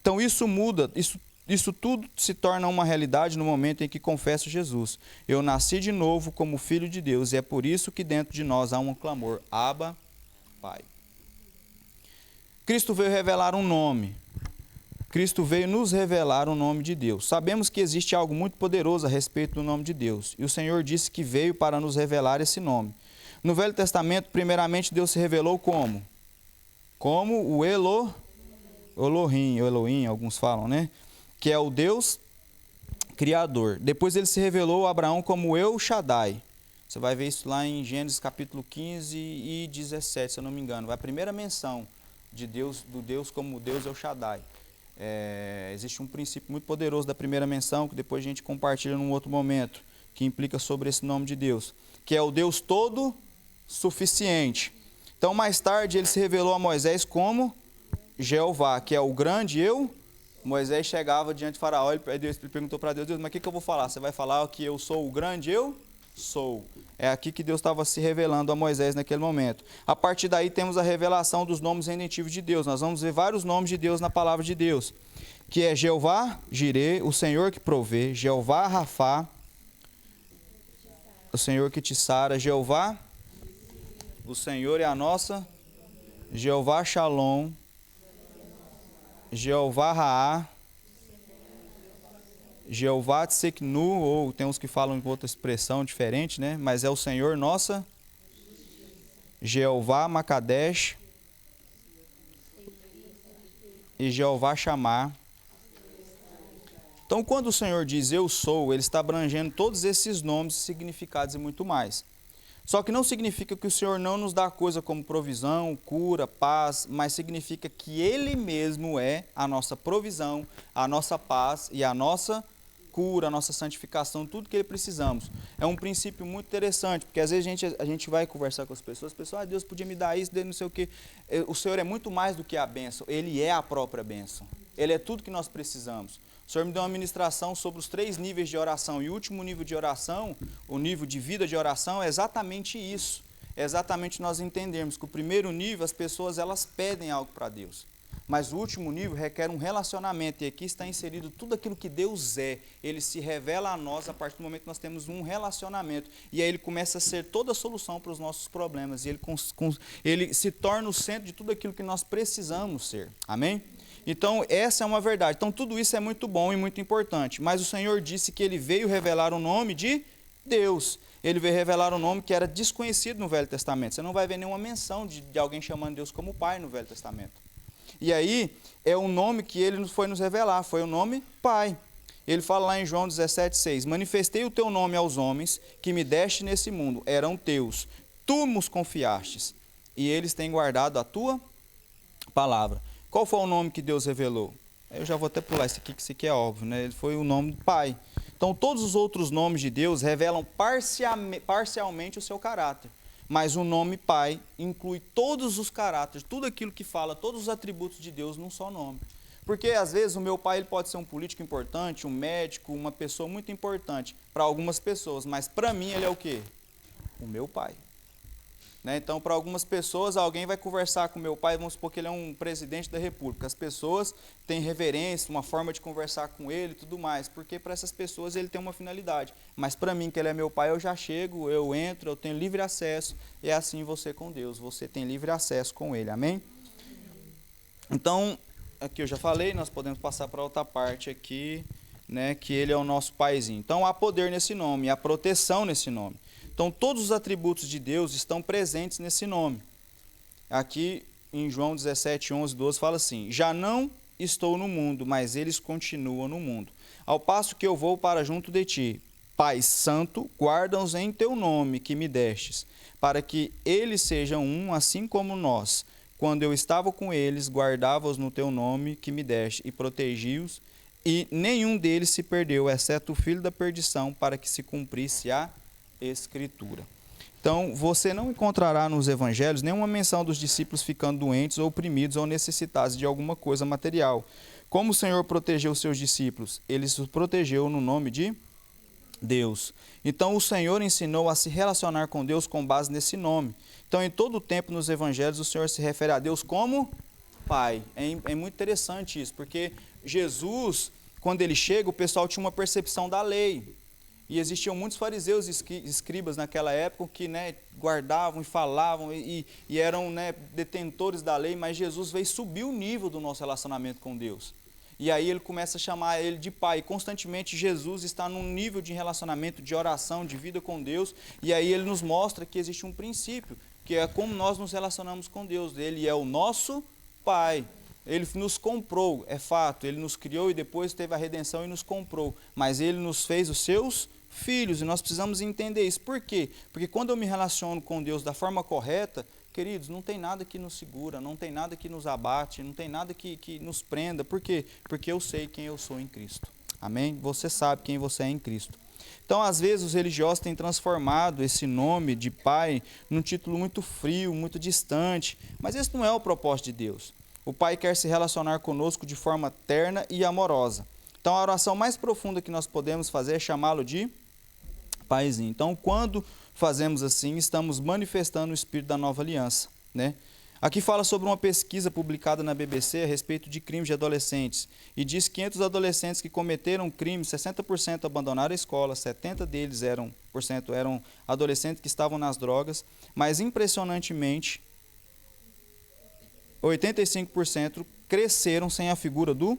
Então isso muda, isso Isso tudo se torna uma realidade no momento em que confesso Jesus. Eu nasci de novo como filho de Deus e é por isso que dentro de nós há um clamor, Abba, Pai. Cristo veio revelar um nome. Cristo veio nos revelar o nome de Deus. Sabemos que existe algo muito poderoso a respeito do nome de Deus. E o Senhor disse que veio para nos revelar esse nome. No Velho Testamento, primeiramente, Deus se revelou como? Como o Elohim, alguns falam, né? Que é o Deus Criador. Depois ele se revelou a Abraão como El Shaddai. Você vai ver isso lá em Gênesis capítulo 15 e 17, se eu não me engano. Vai a primeira menção de Deus, do Deus como Deus El Shaddai. Existe um princípio muito poderoso da primeira menção, que depois a gente compartilha num outro momento, que implica sobre esse nome de Deus, que é o Deus todo suficiente. Então, mais tarde, ele se revelou a Moisés como Jeová, que é o grande eu. Moisés chegava diante de Faraó, ele perguntou para Deus, mas o que eu vou falar? Você vai falar que eu sou o grande eu? Sou. É aqui que Deus estava se revelando a Moisés naquele momento. A partir daí temos a revelação dos nomes redentivos de Deus. Nós vamos ver vários nomes de Deus na palavra de Deus, que é Jeová Jirê, o Senhor que provê, Jeová Rafá, o Senhor que te sara, Jeová, o Senhor é a nossa, Jeová Shalom, Jeová Raá, Jeová Tseknu, ou tem uns que falam com outra expressão diferente, né? Mas é o Senhor nossa, Jeová Makadesh e Jeová Chamar. Então, quando o Senhor diz eu sou, ele está abrangendo todos esses nomes, significados e muito mais. Só que não significa que o Senhor não nos dá coisa como provisão, cura, paz, mas significa que Ele mesmo é a nossa provisão, a nossa paz e a nossa cura, a nossa santificação, tudo que precisamos. É um princípio muito interessante, porque às vezes a gente vai conversar com as pessoas, Deus podia me dar isso, não sei o quê. O Senhor é muito mais do que a bênção, Ele é a própria bênção. Ele é tudo que nós precisamos. O Senhor me deu uma ministração sobre os 3 níveis de oração, e o último nível de oração, o nível de vida de oração, é exatamente isso. É exatamente nós entendermos que o primeiro nível, as pessoas elas pedem algo para Deus. Mas o último nível requer um relacionamento, e aqui está inserido tudo aquilo que Deus é. Ele se revela a nós a partir do momento que nós temos um relacionamento. E aí ele começa a ser toda a solução para os nossos problemas. E ele se torna o centro de tudo aquilo que nós precisamos ser. Amém? Então, essa é uma verdade. Então, tudo isso é muito bom e muito importante. Mas o Senhor disse que ele veio revelar o nome de Deus. Ele veio revelar um nome que era desconhecido no Velho Testamento. Você não vai ver nenhuma menção de alguém chamando Deus como Pai no Velho Testamento. E aí, é um nome que ele foi nos revelar, foi o nome Pai. Ele fala lá em João 17,6, manifestei o teu nome aos homens que me deste nesse mundo, eram teus, tu nos confiastes, e eles têm guardado a tua palavra. Qual foi o nome que Deus revelou? Eu já vou até pular esse aqui, que isso aqui é óbvio, né? Ele foi o nome do Pai. Então, todos os outros nomes de Deus revelam parcialmente o seu caráter. Mas o nome Pai inclui todos os caráteres, tudo aquilo que fala, todos os atributos de Deus num só nome. Porque, às vezes, o meu pai ele pode ser um político importante, um médico, uma pessoa muito importante para algumas pessoas, mas para mim ele é o quê? O meu pai. Né? Então, para algumas pessoas, alguém vai conversar com meu pai, vamos supor que ele é um presidente da república. As pessoas têm reverência, uma forma de conversar com ele e tudo mais, porque para essas pessoas ele tem uma finalidade. Mas para mim, que ele é meu pai, eu já chego, eu entro, eu tenho livre acesso, e é assim você com Deus, você tem livre acesso com ele, amém? Então, aqui eu já falei, nós podemos passar para outra parte aqui, né, que ele é o nosso paizinho. Então, há poder nesse nome, há proteção nesse nome. Então, todos os atributos de Deus estão presentes nesse nome. Aqui, em João 17, 11, 12, fala assim, já não estou no mundo, mas eles continuam no mundo. Ao passo que eu vou para junto de ti, Pai Santo, guarda-os em teu nome que me destes, para que eles sejam um, assim como nós. Quando eu estava com eles, guardava-os no teu nome que me deste, e protegi-os, e nenhum deles se perdeu, exceto o filho da perdição, para que se cumprisse a Escritura. Então, você não encontrará nos evangelhos nenhuma menção dos discípulos ficando doentes ou oprimidos ou necessitados de alguma coisa material. Como o Senhor protegeu os seus discípulos? Ele os protegeu no nome de Deus. Então, o Senhor ensinou a se relacionar com Deus com base nesse nome. Então, em todo o tempo nos evangelhos, o Senhor se refere a Deus como Pai. É muito interessante isso, porque Jesus, quando ele chega, o pessoal tinha uma percepção da lei. E existiam muitos fariseus e escribas naquela época que, né, guardavam e falavam e eram, né, detentores da lei, mas Jesus veio subir o nível do nosso relacionamento com Deus. E aí ele começa a chamar ele de pai. E constantemente Jesus está num nível de relacionamento, de oração, de vida com Deus. E aí ele nos mostra que existe um princípio, que é como nós nos relacionamos com Deus. Ele é o nosso Pai. Ele nos comprou, é fato. Ele nos criou e depois teve a redenção e nos comprou. Mas ele nos fez os seus filhos. E nós precisamos entender isso. Por quê? Porque quando eu me relaciono com Deus da forma correta, queridos, não tem nada que nos segura, não tem nada que nos abate, não tem nada que nos prenda. Por quê? Porque eu sei quem eu sou em Cristo. Amém? Você sabe quem você é em Cristo. Então, às vezes, os religiosos têm transformado esse nome de Pai num título muito frio, muito distante. Mas esse não é o propósito de Deus. O Pai quer se relacionar conosco de forma terna e amorosa. Então, a oração mais profunda que nós podemos fazer é chamá-lo de Paizinho. Então, quando fazemos assim, estamos manifestando o espírito da nova aliança, né? Aqui fala sobre uma pesquisa publicada na BBC a respeito de crimes de adolescentes. E diz que entre os adolescentes que cometeram crimes, 60% abandonaram a escola, 70% deles eram adolescentes que estavam nas drogas, mas impressionantemente, 85% cresceram sem a figura do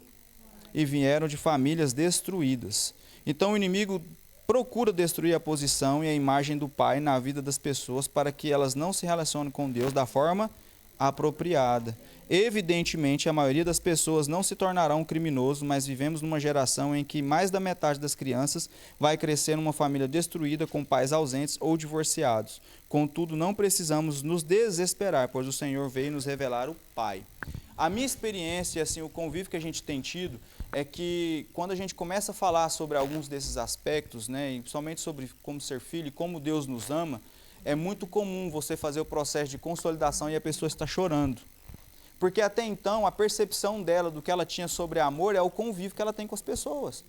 e vieram de famílias destruídas. Então o inimigo procura destruir a posição e a imagem do Pai na vida das pessoas para que elas não se relacionem com Deus da forma apropriada. Evidentemente, a maioria das pessoas não se tornarão criminosos, mas vivemos numa geração em que mais da metade das crianças vai crescer numa família destruída com pais ausentes ou divorciados. Contudo, não precisamos nos desesperar, pois o Senhor veio nos revelar o Pai. A minha experiência, assim, o convívio que a gente tem tido é que quando a gente começa a falar sobre alguns desses aspectos, né, e principalmente sobre como ser filho e como Deus nos ama, é muito comum você fazer o processo de consolidação e a pessoa está chorando. Porque até então a percepção dela do que ela tinha sobre amor é o convívio que ela tem com as pessoas.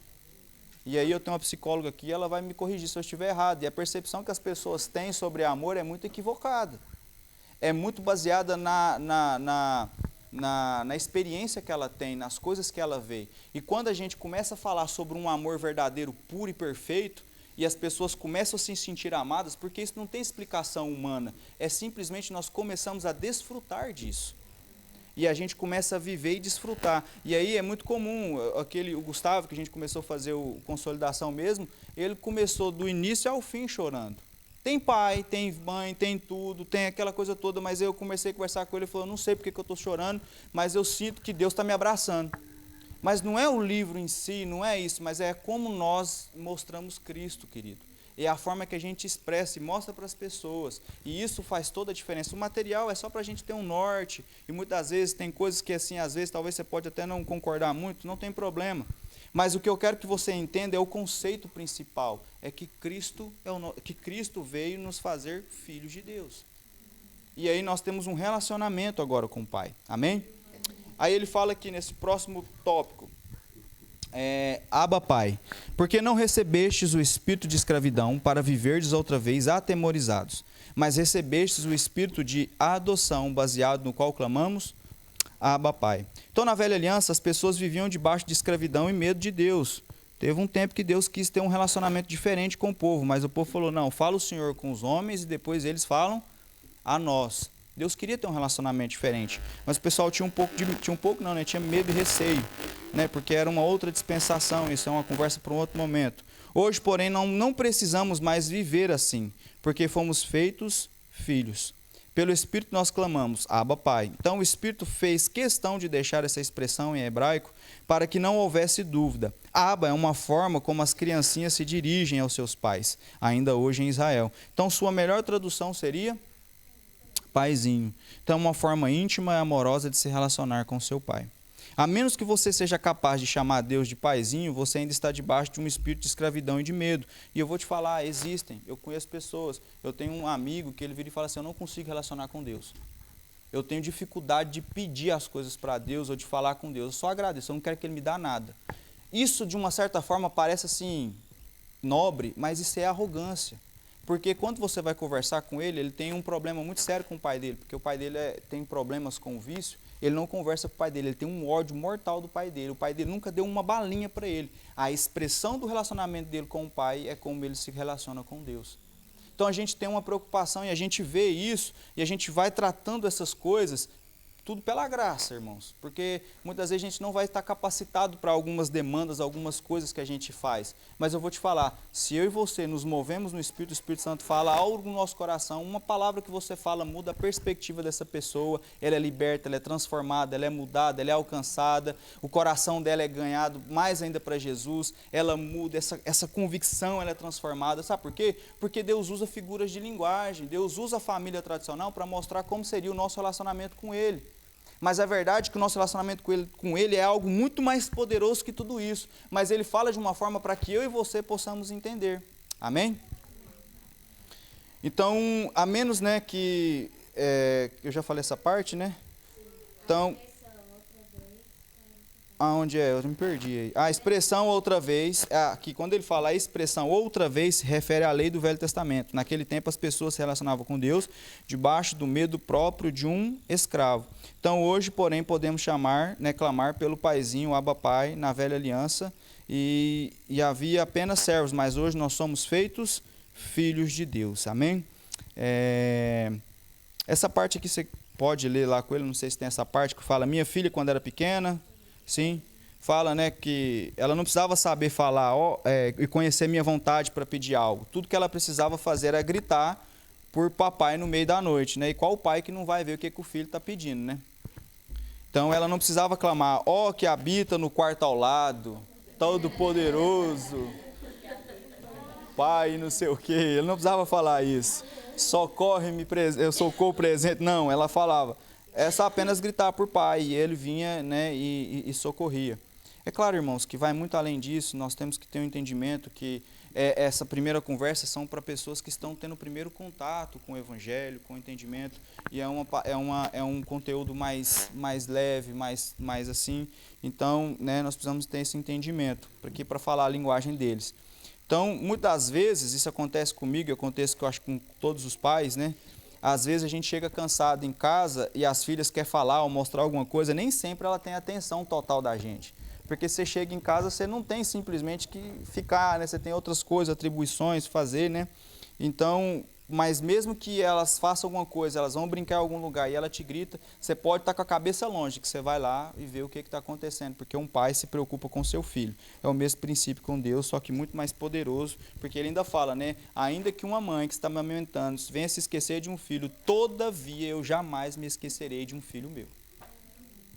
E aí eu tenho uma psicóloga aqui, ela vai me corrigir se eu estiver errado. E a percepção que as pessoas têm sobre amor é muito equivocada. É muito baseada na experiência que ela tem, nas coisas que ela vê. E quando a gente começa a falar sobre um amor verdadeiro, puro e perfeito, e as pessoas começam a se sentir amadas, porque isso não tem explicação humana, é simplesmente nós começamos a desfrutar disso. E a gente começa a viver e desfrutar. E aí é muito comum, o Gustavo, que a gente começou a fazer o Consolidação mesmo, ele começou do início ao fim chorando. Tem pai, tem mãe, tem tudo, tem aquela coisa toda, mas eu comecei a conversar com ele e falou, eu não sei porque que eu estou chorando, mas eu sinto que Deus está me abraçando. Mas não é o livro em si, não é isso, mas é como nós mostramos Cristo, querido. É a forma que a gente expressa e mostra para as pessoas. E isso faz toda a diferença. O material é só para a gente ter um norte. E muitas vezes tem coisas que assim, às vezes, talvez você pode até não concordar muito, não tem problema. Mas o que eu quero que você entenda é o conceito principal. É que Cristo veio nos fazer filhos de Deus. E aí nós temos um relacionamento agora com o Pai. Amém? Aí ele fala aqui nesse próximo tópico, Abba Pai, porque não recebestes o espírito de escravidão para viverdes outra vez atemorizados, mas recebestes o espírito de adoção, baseado no qual clamamos, Abba Pai. Então na velha aliança as pessoas viviam debaixo de escravidão e medo de Deus. Teve um tempo que Deus quis ter um relacionamento diferente com o povo, mas o povo falou, não, fala o Senhor com os homens e depois eles falam a nós. Deus queria ter um relacionamento diferente, mas o pessoal tinha medo e receio, né? Porque era uma outra dispensação, isso é uma conversa para um outro momento. Hoje, porém, não precisamos mais viver assim, porque fomos feitos filhos. Pelo Espírito nós clamamos, Abba Pai. Então o Espírito fez questão de deixar essa expressão em hebraico para que não houvesse dúvida. Abba é uma forma como as criancinhas se dirigem aos seus pais, ainda hoje em Israel. Então sua melhor tradução seria Paizinho. Então, uma forma íntima e amorosa de se relacionar com seu pai. A menos que você seja capaz de chamar Deus de Paizinho, você ainda está debaixo de um espírito de escravidão e de medo. E eu vou te falar, existem, eu conheço pessoas, eu tenho um amigo que ele vira e fala assim, eu não consigo relacionar com Deus. Eu tenho dificuldade de pedir as coisas para Deus ou de falar com Deus. Eu só agradeço, eu não quero que Ele me dê nada. Isso, de uma certa forma, parece assim, nobre, mas isso é arrogância. Porque quando você vai conversar com ele, ele tem um problema muito sério com o pai dele, porque o pai dele tem problemas com o vício, ele não conversa com o pai dele, ele tem um ódio mortal do pai dele, o pai dele nunca deu uma balinha para ele. A expressão do relacionamento dele com o pai é como ele se relaciona com Deus. Então a gente tem uma preocupação e a gente vê isso e a gente vai tratando essas coisas tudo pela graça, irmãos, porque muitas vezes a gente não vai estar capacitado para algumas demandas, algumas coisas que a gente faz, mas eu vou te falar, se eu e você nos movemos no Espírito, o Espírito Santo fala algo no nosso coração, uma palavra que você fala muda a perspectiva dessa pessoa, ela é liberta, ela é transformada, ela é mudada, ela é alcançada, o coração dela é ganhado mais ainda para Jesus, ela muda, essa convicção ela é transformada, sabe por quê? Porque Deus usa figuras de linguagem, Deus usa a família tradicional para mostrar como seria o nosso relacionamento com Ele. Mas a verdade é que o nosso relacionamento com ele é algo muito mais poderoso que tudo isso. Mas ele fala de uma forma para que eu e você possamos entender. Amém? Então, a menos né, que... eu já falei essa parte, né? Então... Aonde é? Eu me perdi aí. A expressão outra vez, que quando ele fala a expressão outra vez, se refere à lei do Velho Testamento. Naquele tempo as pessoas se relacionavam com Deus debaixo do medo próprio de um escravo. Então hoje, porém, podemos chamar, né, clamar pelo paizinho, Abba Pai, na velha aliança, e havia apenas servos, mas hoje nós somos feitos filhos de Deus. Amém? Essa parte aqui você pode ler lá com ele, não sei se tem essa parte que fala, minha filha quando era pequena... Sim, fala né, que ela não precisava saber falar e conhecer minha vontade para pedir algo. Tudo que ela precisava fazer era gritar por papai no meio da noite. Né? E qual o pai que não vai ver o que o filho está pedindo? Né? Então ela não precisava clamar, que habita no quarto ao lado, todo poderoso, pai não sei o quê. Ele não precisava falar isso. Socorre-me, eu socorro presente. Não, ela falava. É só apenas gritar por pai, e ele vinha né, e socorria. É claro, irmãos, que vai muito além disso, nós temos que ter um entendimento que essa primeira conversa são para pessoas que estão tendo o primeiro contato com o Evangelho, com o entendimento, e é um conteúdo mais leve, mais assim. Então, né, nós precisamos ter esse entendimento, para falar a linguagem deles. Então, muitas vezes, isso acontece comigo, acontece que eu acho com todos os pais, né? Às vezes a gente chega cansado em casa e as filhas querem falar ou mostrar alguma coisa, nem sempre ela tem a atenção total da gente. Porque você chega em casa, você não tem simplesmente que ficar, né? Você tem outras coisas, atribuições, fazer, né? Então, mas mesmo que elas façam alguma coisa, elas vão brincar em algum lugar e ela te grita, você pode estar com a cabeça longe, que você vai lá e vê o que está acontecendo, porque um pai se preocupa com seu filho. É o mesmo princípio com Deus, só que muito mais poderoso, porque ele ainda fala, né? Ainda que uma mãe que está me amamentando venha se esquecer de um filho, todavia eu jamais me esquecerei de um filho meu.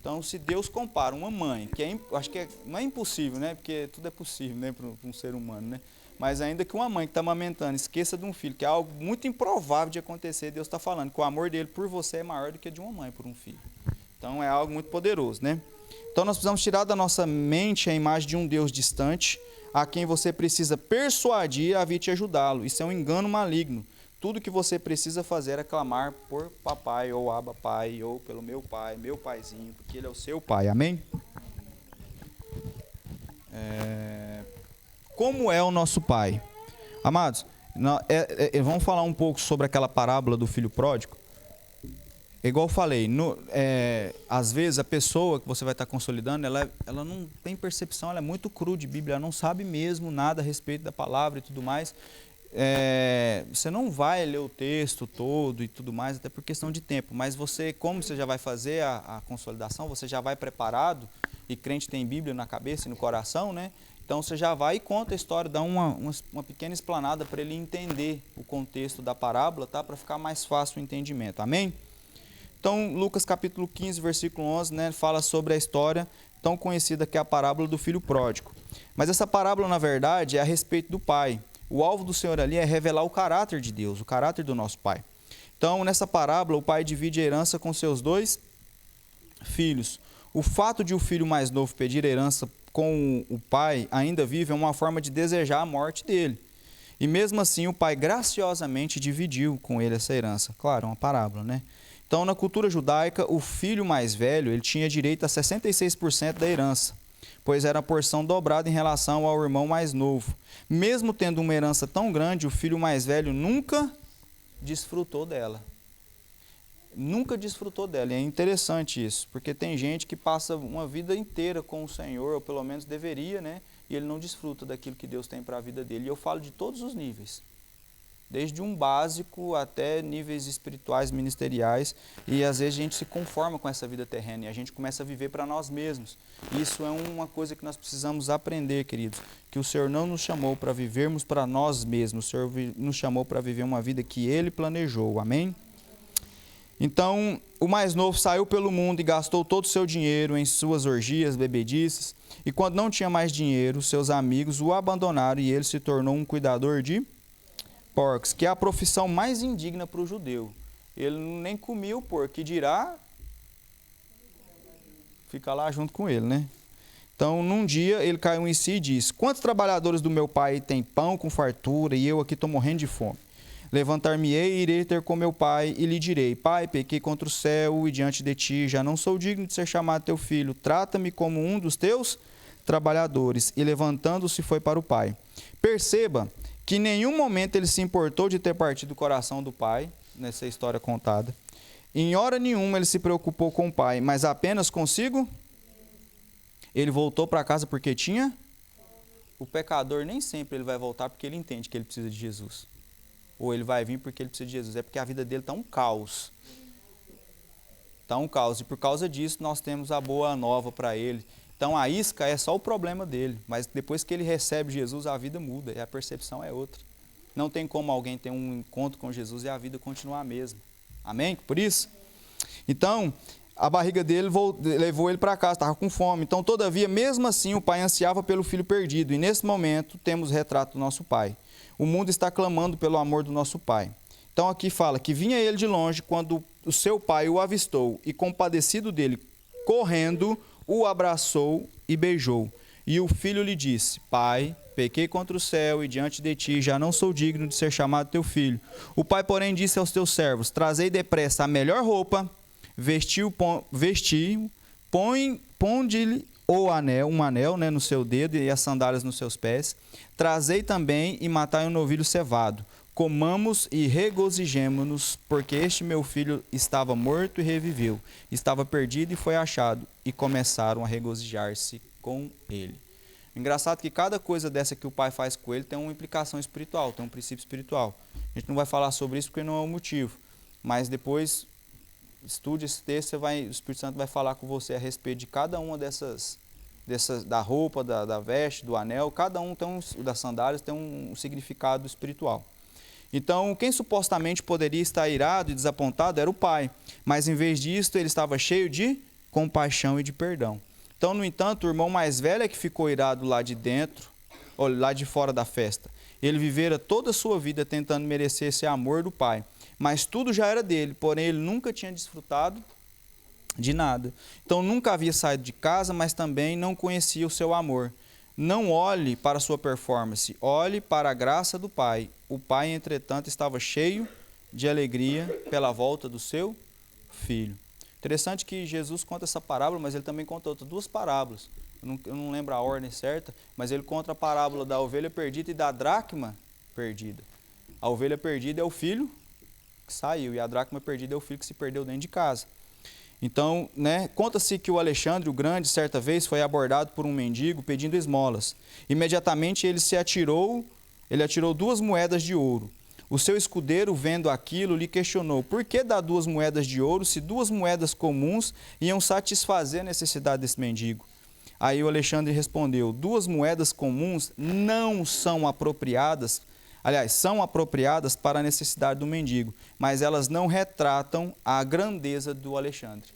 Então, se Deus compara uma mãe, que acho que não é impossível, né? Porque tudo é possível, né? Para um ser humano, né? Mas ainda que uma mãe que está amamentando esqueça de um filho, que é algo muito improvável de acontecer, Deus está falando que o amor dele por você é maior do que de uma mãe por um filho. Então é algo muito poderoso, né? Então nós precisamos tirar da nossa mente a imagem de um Deus distante, a quem você precisa persuadir a vir te ajudá-lo. Isso é um engano maligno. Tudo que você precisa fazer é clamar por papai, ou Abba Pai, ou pelo meu pai, meu paizinho, porque ele é o seu pai. Amém? Como é o nosso pai? Amados, vamos falar um pouco sobre aquela parábola do filho pródigo. Igual eu falei, às vezes a pessoa que você vai estar consolidando, ela não tem percepção, ela é muito cru de Bíblia, ela não sabe mesmo nada a respeito da palavra e tudo mais. Você não vai ler o texto todo e tudo mais, até por questão de tempo, mas você, como você já vai fazer a consolidação, você já vai preparado, e crente tem Bíblia na cabeça e no coração, né? Então você já vai e conta a história, dá uma pequena explanada para ele entender o contexto da parábola, tá? Para ficar mais fácil o entendimento, amém? Então Lucas capítulo 15, versículo 11, né, fala sobre a história tão conhecida que é a parábola do filho pródigo. Mas essa parábola, na verdade, é a respeito do pai. O alvo do Senhor ali é revelar o caráter de Deus, o caráter do nosso pai. Então, nessa parábola, o pai divide a herança com seus dois filhos. O fato de o filho mais novo pedir herança com o pai ainda vivo é uma forma de desejar a morte dele. E mesmo assim, o pai graciosamente dividiu com ele essa herança. Claro, é uma parábola, né? Então, na cultura judaica, o filho mais velho ele tinha direito a 66% da herança. pois era a porção dobrada em relação ao irmão mais novo. Mesmo tendo uma herança tão grande, o filho mais velho nunca desfrutou dela. Nunca desfrutou dela. E é interessante isso, porque tem gente que passa uma vida inteira com o Senhor, ou pelo menos deveria, né? E ele não desfruta daquilo que Deus tem para a vida dele. E eu falo de todos os níveis. Desde um básico até níveis espirituais, ministeriais, e às vezes a gente se conforma com essa vida terrena e a gente começa a viver para nós mesmos. Isso é uma coisa que nós precisamos aprender, queridos, que o Senhor não nos chamou para vivermos para nós mesmos, o Senhor nos chamou para viver uma vida que Ele planejou, amém? Então, o mais novo saiu pelo mundo e gastou todo o seu dinheiro em suas orgias, bebedices, e quando não tinha mais dinheiro, seus amigos o abandonaram e ele se tornou um cuidador de porcos, que é a profissão mais indigna para o judeu. Ele nem comia o porco, que dirá ficar lá junto com ele, né? Então, num dia, ele caiu em si e disse: quantos trabalhadores do meu pai têm pão com fartura e eu aqui estou morrendo de fome? Levantar-me-ei e irei ter com meu pai e lhe direi: pai, pequei contra o céu e diante de ti, já não sou digno de ser chamado teu filho, trata-me como um dos teus trabalhadores. E levantando-se foi para o pai. Perceba que em nenhum momento ele se importou de ter partido o coração do pai, nessa história contada. Em hora nenhuma ele se preocupou com o pai, mas apenas consigo. Ele voltou para casa porque tinha. O pecador nem sempre ele vai voltar porque ele entende que ele precisa de Jesus. Ou ele vai vir porque ele precisa de Jesus. É porque a vida dele está um caos. Está um caos. E por causa disso nós temos a boa nova para ele. Então a isca é só o problema dele, mas depois que ele recebe Jesus, a vida muda e a percepção é outra. Não tem como alguém ter um encontro com Jesus e a vida continuar a mesma. Amém? Por isso? Então, a barriga dele levou ele para casa, estava com fome. Então, todavia, mesmo assim, o pai ansiava pelo filho perdido. E nesse momento, temos o retrato do nosso pai. O mundo está clamando pelo amor do nosso pai. Então, aqui fala que vinha ele de longe quando o seu pai o avistou e, compadecido dele, correndo, o abraçou e beijou. E o filho lhe disse: pai, pequei contra o céu e diante de ti, já não sou digno de ser chamado teu filho. O pai, porém, disse aos teus servos: trazei depressa a melhor roupa, ponde-lhe um anel, né, no seu dedo e as sandálias nos seus pés. Trazei também e matai um novilho cevado. Comamos e regozijemo-nos, porque este meu filho estava morto e reviveu, estava perdido e foi achado, e começaram a regozijar-se com ele. Engraçado que cada coisa dessa que o pai faz com ele tem uma implicação espiritual, tem um princípio espiritual. A gente não vai falar sobre isso porque não é o motivo, mas depois estude esse texto, o Espírito Santo vai falar com você a respeito de cada uma dessas da roupa, da veste, do anel, cada um tem das sandálias tem um significado espiritual. Então, quem supostamente poderia estar irado e desapontado era o pai, mas em vez disso ele estava cheio de compaixão e de perdão. Então, no entanto, o irmão mais velho é que ficou irado lá de dentro, ou lá de fora da festa. Ele vivera toda a sua vida tentando merecer esse amor do pai, mas tudo já era dele, porém ele nunca tinha desfrutado de nada. Então, nunca havia saído de casa, mas também não conhecia o seu amor. Não olhe para a sua performance, olhe para a graça do pai. O pai, entretanto, estava cheio de alegria pela volta do seu filho. Interessante que Jesus conta essa parábola, mas ele também conta outras duas parábolas. Eu não lembro a ordem certa, mas ele conta a parábola da ovelha perdida e da dracma perdida. A ovelha perdida é o filho que saiu e a dracma perdida é o filho que se perdeu dentro de casa. Então, conta-se que o Alexandre, o grande, certa vez foi abordado por um mendigo pedindo esmolas. Imediatamente ele atirou 2 moedas de ouro. O seu escudeiro, vendo aquilo, lhe questionou: por que dar 2 moedas de ouro se 2 moedas comuns iam satisfazer a necessidade desse mendigo? Aí o Alexandre respondeu: 2 moedas comuns não são apropriadas, aliás, são apropriadas para a necessidade do mendigo, mas elas não retratam a grandeza do Alexandre.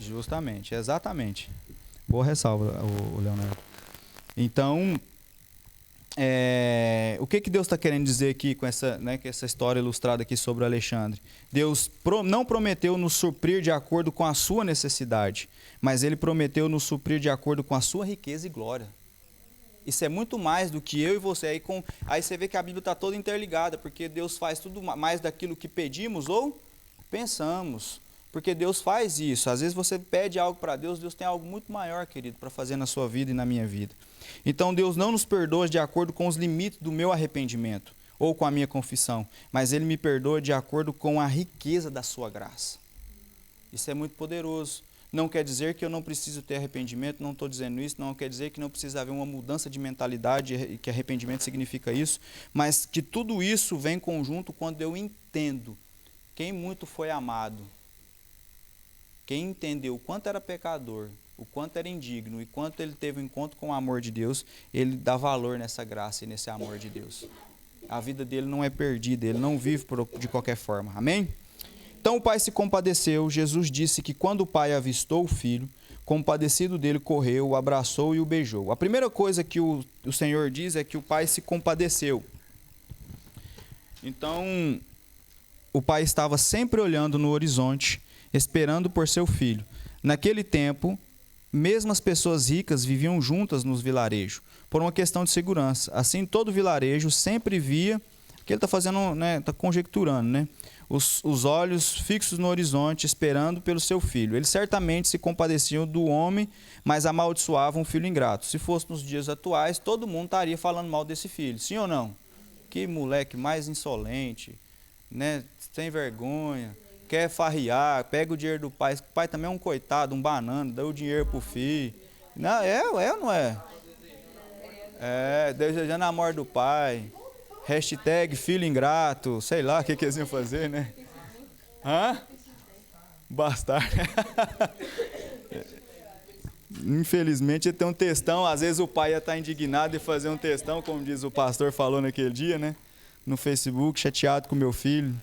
Justamente, exatamente. Boa ressalva, o Leonardo. Então, o que Deus está querendo dizer aqui com essa história ilustrada aqui sobre o Alexandre? Deus não prometeu nos suprir de acordo com a sua necessidade, mas Ele prometeu nos suprir de acordo com a sua riqueza e glória. Isso é muito mais do que eu e você. Aí você vê que a Bíblia está toda interligada, porque Deus faz tudo mais daquilo que pedimos ou pensamos. Porque Deus faz isso. Às vezes você pede algo para Deus, Deus tem algo muito maior, querido, para fazer na sua vida e na minha vida. Então Deus não nos perdoa de acordo com os limites do meu arrependimento ou com a minha confissão, mas Ele me perdoa de acordo com a riqueza da sua graça. Isso é muito poderoso. Não quer dizer que eu não preciso ter arrependimento, não estou dizendo isso, não quer dizer que não precisa haver uma mudança de mentalidade, que arrependimento significa isso, mas que tudo isso vem em conjunto quando eu entendo quem muito foi amado, quem entendeu o quanto era pecador, o quanto era indigno e quanto ele teve um encontro com o amor de Deus, ele dá valor nessa graça e nesse amor de Deus. A vida dele não é perdida, ele não vive de qualquer forma, amém? Então o pai se compadeceu. Jesus disse que quando o pai avistou o filho, compadecido dele, correu, o abraçou e o beijou. A primeira coisa que o Senhor diz é que o pai se compadeceu. Então, o pai estava sempre olhando no horizonte, esperando por seu filho. Naquele tempo, mesmo as pessoas ricas viviam juntas nos vilarejos, por uma questão de segurança. Assim, todo vilarejo sempre via, que ele está fazendo, né, está conjecturando, né? Os olhos fixos no horizonte, esperando pelo seu filho. Eles certamente se compadeciam do homem, mas amaldiçoavam o filho ingrato. Se fosse nos dias atuais, todo mundo estaria falando mal desse filho, sim ou não? Que moleque mais insolente, né? Sem vergonha, quer farriar, pega o dinheiro do pai. O pai também é um coitado, um banana, dá o dinheiro pro filho. Não, é ou não é? É, desejando a morte do pai. Hashtag filho ingrato, sei lá o que eles iam fazer, né? Hã? Bastardo. Infelizmente ia ter um textão, às vezes o pai ia estar indignado e fazer um textão, como diz o pastor falou naquele dia, né? No Facebook, chateado com meu filho.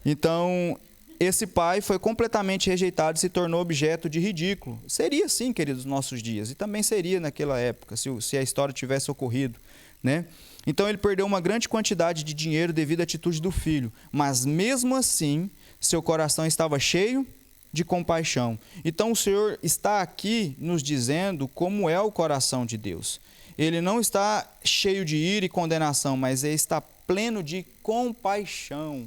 Então, esse pai foi completamente rejeitado e se tornou objeto de ridículo. Seria assim, queridos, nos nossos dias, e também seria naquela época, se a história tivesse ocorrido, né? Então ele perdeu uma grande quantidade de dinheiro devido à atitude do filho, mas mesmo assim, seu coração estava cheio de compaixão. Então o Senhor está aqui nos dizendo como é o coração de Deus. Ele não está cheio de ira e condenação, mas ele está pleno de compaixão.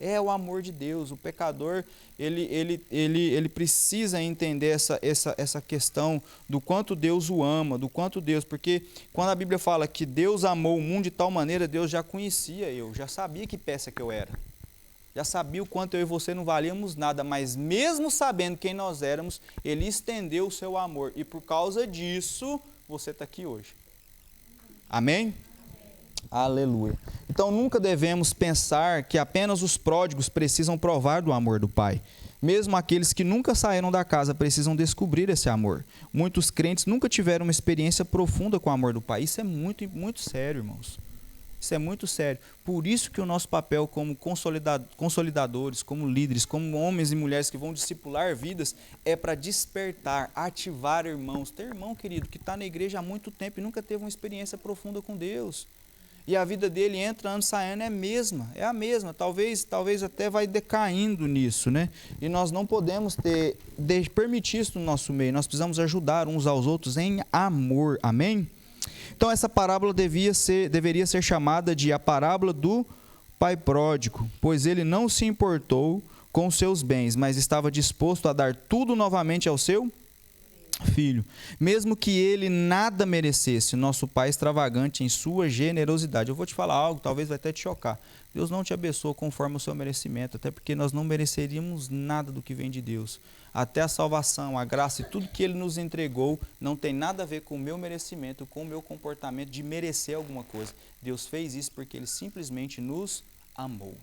É o amor de Deus. O pecador, ele precisa entender essa questão do quanto Deus o ama, do quanto Deus... Porque quando a Bíblia fala que Deus amou o mundo de tal maneira, Deus já conhecia eu, já sabia que peça que eu era. Já sabia o quanto eu e você não valíamos nada, mas mesmo sabendo quem nós éramos, Ele estendeu o seu amor. E por causa disso, você está aqui hoje. Amém? Aleluia. Então nunca devemos pensar que apenas os pródigos precisam provar do amor do Pai. Mesmo aqueles que nunca saíram da casa precisam descobrir esse amor. Muitos crentes nunca tiveram uma experiência profunda com o amor do Pai. Isso é muito, muito sério, irmãos. Isso é muito sério. Por isso que o nosso papel como consolidadores, como líderes, como homens e mulheres que vão discipular vidas, é para despertar, ativar irmãos. Tem irmão, querido, que está na igreja há muito tempo e nunca teve uma experiência profunda com Deus. E a vida dele entrando, saindo, é a mesma, talvez até vai decaindo nisso, né? E nós não podemos permitir isso no nosso meio, nós precisamos ajudar uns aos outros em amor, amém? Então essa parábola deveria ser chamada de a parábola do pai pródigo, pois ele não se importou com seus bens, mas estava disposto a dar tudo novamente ao seu filho, mesmo que ele nada merecesse. Nosso pai extravagante em sua generosidade. Eu vou te falar algo, talvez vai até te chocar. Deus não te abençoa conforme o seu merecimento, até porque nós não mereceríamos nada do que vem de Deus. Até a salvação, a graça e tudo que Ele nos entregou não tem nada a ver com o meu merecimento, com o meu comportamento de merecer alguma coisa. Deus fez isso porque Ele simplesmente nos amou.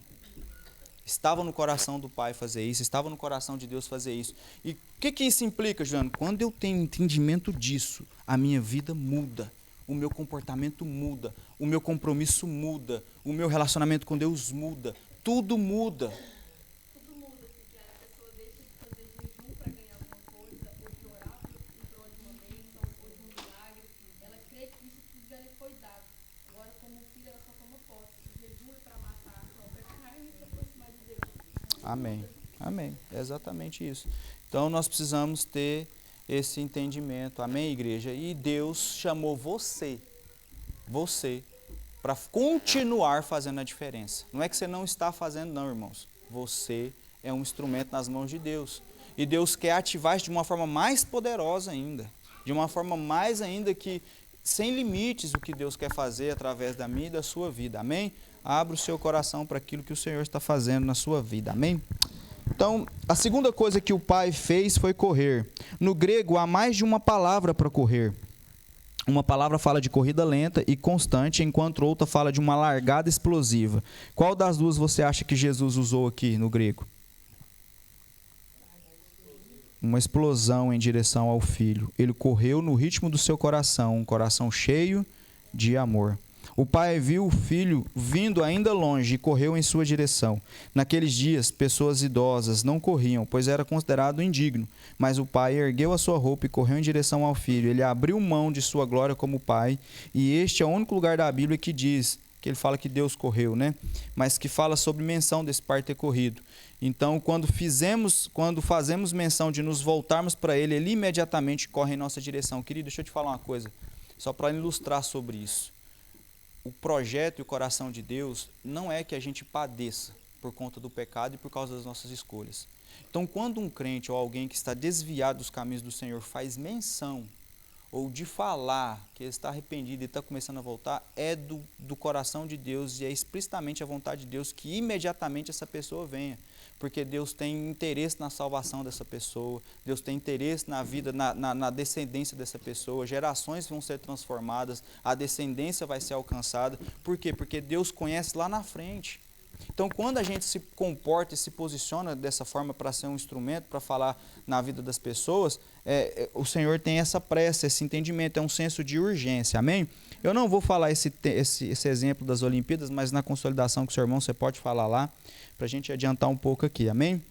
Estava no coração do Pai fazer isso, estava no coração de Deus fazer isso. E o que isso implica, Joana? Quando eu tenho entendimento disso, a minha vida muda, o meu comportamento muda, o meu compromisso muda, o meu relacionamento com Deus muda, tudo muda. Tudo muda, porque a pessoa deixa de fazer jejum para ganhar alguma coisa, ou de orar em prol de uma bênção, ou de um milagre. Ela crê que isso tudo já lhe foi dado. Agora, como filha, ela só toma posse. O jejum é para matar a própria carne e se aproximar de Deus. Amém. Amém. É exatamente isso. Então, nós precisamos ter esse entendimento. Amém, igreja? E Deus chamou você Você, para continuar fazendo a diferença. Não é que você não está fazendo, não, irmãos. Você é um instrumento nas mãos de Deus. E Deus quer ativar isso de uma forma mais poderosa ainda. De uma forma mais ainda que, sem limites, o que Deus quer fazer através da minha e da sua vida. Amém? Abra o seu coração para aquilo que o Senhor está fazendo na sua vida. Amém? Então, a segunda coisa que o pai fez foi correr. No grego, há mais de uma palavra para correr. Uma palavra fala de corrida lenta e constante, enquanto outra fala de uma largada explosiva. Qual das duas você acha que Jesus usou aqui no grego? Uma explosão em direção ao filho. Ele correu no ritmo do seu coração, um coração cheio de amor. O pai viu o filho vindo ainda longe e correu em sua direção. Naqueles dias, pessoas idosas não corriam, pois era considerado indigno. Mas o pai ergueu a sua roupa e correu em direção ao filho. Ele abriu mão de sua glória como pai. E este é o único lugar da Bíblia que diz, que ele fala que Deus correu, né? Mas que fala sobre menção desse pai ter corrido. Então, quando fazemos menção de nos voltarmos para ele, ele imediatamente corre em nossa direção. Querido, deixa eu te falar uma coisa, só para ilustrar sobre isso. O projeto e o coração de Deus não é que a gente padeça por conta do pecado e por causa das nossas escolhas. Então, quando um crente ou alguém que está desviado dos caminhos do Senhor faz menção ou de falar que ele está arrependido e está começando a voltar, é do coração de Deus e é explicitamente a vontade de Deus que imediatamente essa pessoa venha. Porque Deus tem interesse na salvação dessa pessoa, Deus tem interesse na vida, na descendência dessa pessoa, gerações vão ser transformadas, a descendência vai ser alcançada. Por quê? Porque Deus conhece lá na frente. Então, quando a gente se comporta e se posiciona dessa forma para ser um instrumento, para falar na vida das pessoas, o Senhor tem essa pressa, esse entendimento, é um senso de urgência, amém? Eu não vou falar esse exemplo das Olimpíadas, mas na consolidação com o seu irmão você pode falar lá, para a gente adiantar um pouco aqui, amém?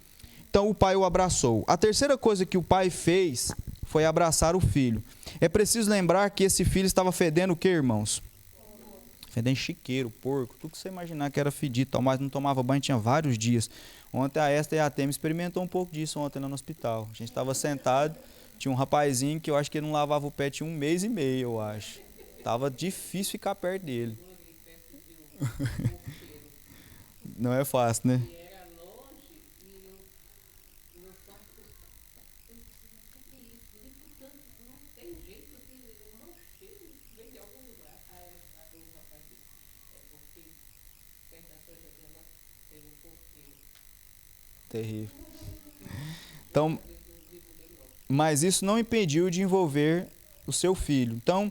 Então o pai o abraçou. A terceira coisa que o pai fez foi abraçar o filho. É preciso lembrar que esse filho estava fedendo o quê, irmãos? Fedendo chiqueiro, porco, tudo que você imaginar que era fedido, mas não tomava banho, tinha vários dias. Ontem a Esther e a Temi experimentou um pouco disso ontem lá no hospital. A gente estava sentado, tinha um rapazinho que eu acho que ele não lavava o pé, tinha 1 mês e meio, eu acho. Tava difícil ficar perto dele. Não é fácil, né? Terrível. Então, mas isso não impediu de envolver o seu filho. Então,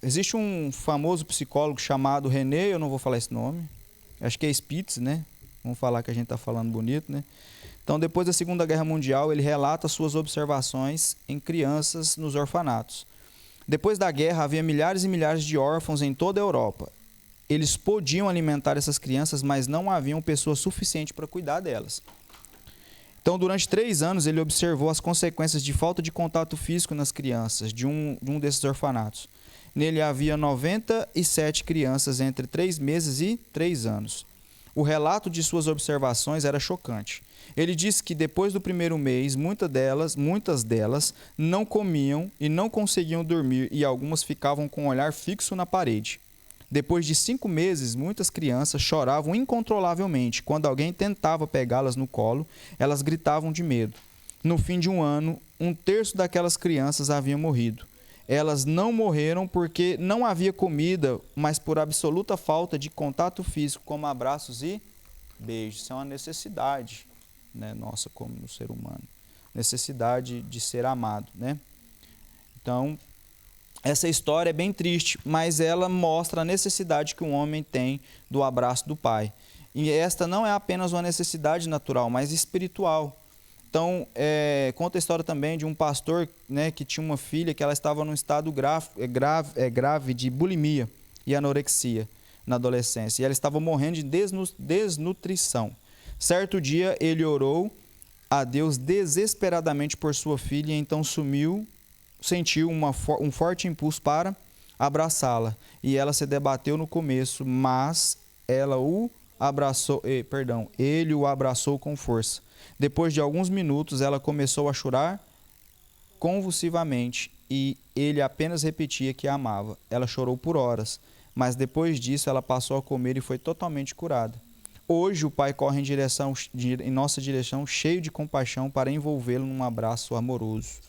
existe um famoso psicólogo chamado René, eu não vou falar esse nome, acho que é Spitz, né? Vamos falar que a gente está falando bonito, né? Então, depois da Segunda Guerra Mundial, ele relata suas observações em crianças nos orfanatos. Depois da guerra, havia milhares e milhares de órfãos em toda a Europa. Eles podiam alimentar essas crianças, mas não haviam pessoas suficientes para cuidar delas. Então, durante 3 anos, ele observou as consequências de falta de contato físico nas crianças de um desses orfanatos. Nele havia 97 crianças entre 3 meses e 3 anos. O relato de suas observações era chocante. Ele disse que depois do primeiro mês, muitas delas não comiam e não conseguiam dormir e algumas ficavam com o olhar fixo na parede. Depois de 5 meses, muitas crianças choravam incontrolavelmente. Quando alguém tentava pegá-las no colo, elas gritavam de medo. No fim de 1 ano, 1/3 daquelas crianças haviam morrido. Elas não morreram porque não havia comida, mas por absoluta falta de contato físico, como abraços e beijos. Isso é uma necessidade, né, nossa como ser humano. Necessidade de ser amado, né? Então, essa história é bem triste, mas ela mostra a necessidade que um homem tem do abraço do pai. E esta não é apenas uma necessidade natural, mas espiritual. Então, conta a história também de um pastor, né, que tinha uma filha que ela estava num estado grave de bulimia e anorexia na adolescência. E ela estava morrendo de desnutrição. Certo dia, ele orou a Deus desesperadamente por sua filha e então sentiu um forte impulso para abraçá-la. E ela se debateu no começo, mas ele o abraçou com força. Depois de alguns minutos, ela começou a chorar convulsivamente e ele apenas repetia que a amava. Ela chorou por horas, mas depois disso ela passou a comer e foi totalmente curada. Hoje o pai corre em nossa direção cheio de compaixão para envolvê-lo num abraço amoroso.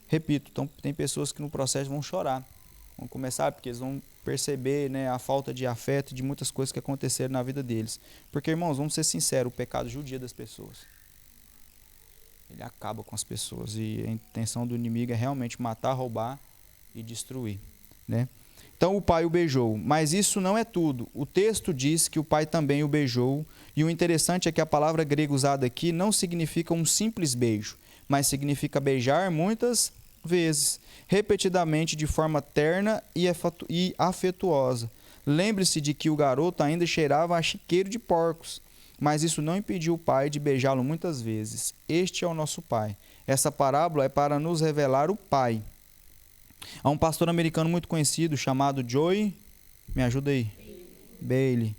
Repito, então, tem pessoas que no processo vão chorar, vão começar porque eles vão perceber, né, a falta de afeto de muitas coisas que aconteceram na vida deles. Porque, irmãos, vamos ser sinceros, o pecado judia das pessoas. Ele acaba com as pessoas e a intenção do inimigo é realmente matar, roubar e destruir, né? Então o pai o beijou, mas isso não é tudo. O texto diz que o pai também o beijou, e o interessante é que a palavra grega usada aqui não significa um simples beijo, mas significa beijar muitas vezes, repetidamente, de forma terna e afetuosa. Lembre-se de que o garoto ainda cheirava a chiqueiro de porcos, mas isso não impediu o pai de beijá-lo muitas vezes. Este é o nosso pai. Essa parábola é para nos revelar o pai. Há um pastor americano muito conhecido chamado Joy, me ajuda aí, Bailey.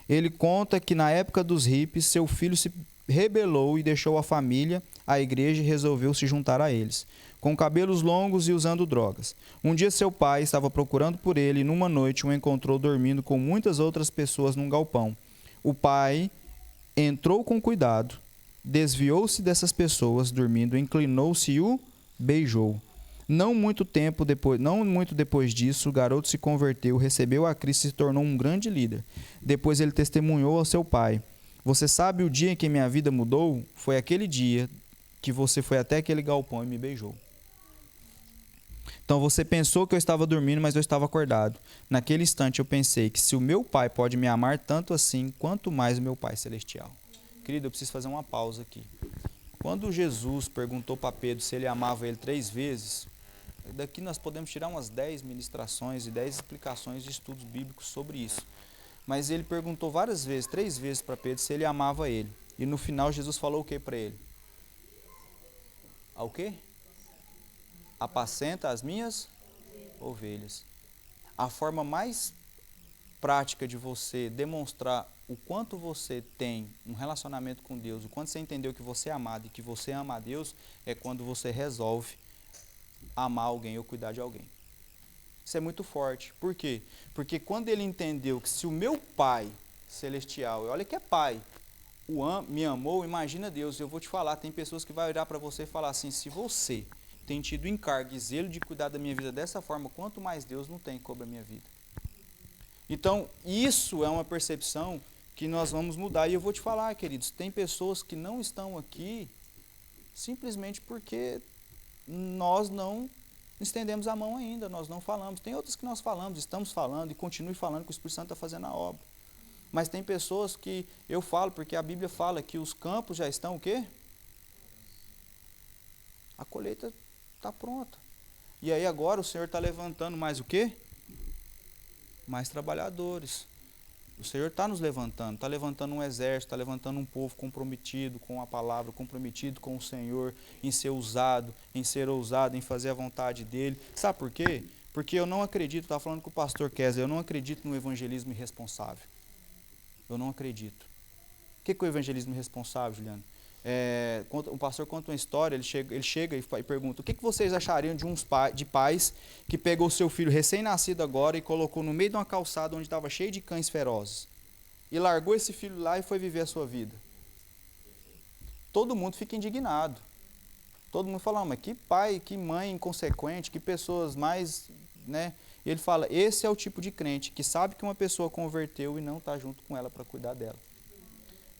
Ele conta que na época dos hippies, seu filho se rebelou e deixou a família, a igreja, e resolveu se juntar a eles, com cabelos longos e usando drogas. Um dia seu pai estava procurando por ele e numa noite o encontrou dormindo com muitas outras pessoas num galpão. O pai entrou com cuidado, desviou-se dessas pessoas dormindo, inclinou-se e o beijou. Não muito depois disso, o garoto se converteu, recebeu a Cristo e se tornou um grande líder. Depois ele testemunhou ao seu pai: "Você sabe o dia em que minha vida mudou? Foi aquele dia que você foi até aquele galpão e me beijou." Então você pensou que eu estava dormindo, mas eu estava acordado. Naquele instante eu pensei que se o meu pai pode me amar tanto assim, quanto mais o meu Pai Celestial. Querido, eu preciso fazer uma pausa aqui. Quando Jesus perguntou para Pedro se ele amava ele 3 vezes, daqui nós podemos tirar umas 10 ministrações e 10 explicações de estudos bíblicos sobre isso. Mas ele perguntou várias vezes, 3 vezes para Pedro se ele amava ele. E no final Jesus falou o que para ele? O quê? Apacenta as minhas ovelhas. A forma mais prática de você demonstrar o quanto você tem um relacionamento com Deus, o quanto você entendeu que você é amado e que você ama a Deus, é quando você resolve amar alguém ou cuidar de alguém. Isso é muito forte. Por quê? Porque quando ele entendeu que se o meu Pai Celestial, olha que é Pai, me amou, imagina Deus. Eu vou te falar, tem pessoas que vão olhar para você e falar assim: se você tem tido encargo e zelo de cuidar da minha vida dessa forma, quanto mais Deus não tem sobre a minha vida. Então, isso é uma percepção que nós vamos mudar. E eu vou te falar, queridos, tem pessoas que não estão aqui simplesmente porque nós não estendemos a mão ainda, nós não falamos. Tem outras que nós falamos, estamos falando e continue falando que o Espírito Santo está fazendo a obra. Mas tem pessoas que eu falo, porque a Bíblia fala que os campos já estão o quê? A colheita está pronta. E aí agora o Senhor está levantando mais o quê? Mais trabalhadores. O Senhor está nos levantando, está levantando um exército, está levantando um povo comprometido com a palavra, comprometido com o Senhor, em ser usado, em ser ousado, em fazer a vontade dEle. Sabe por quê? Porque eu não acredito, estava falando com o pastor Kessler, eu não acredito no evangelismo irresponsável. Eu não acredito. O que é o evangelismo irresponsável, Juliano? O pastor conta uma história, ele chega e pergunta: o que vocês achariam de pais que pegou o seu filho recém-nascido agora e colocou no meio de uma calçada onde estava cheio de cães ferozes e largou esse filho lá e foi viver a sua vida? Todo mundo fica indignado. Todo mundo fala: mas que pai, que mãe inconsequente, que pessoas mais, né? E ele fala: esse é o tipo de crente que sabe que uma pessoa converteu e não está junto com ela para cuidar dela.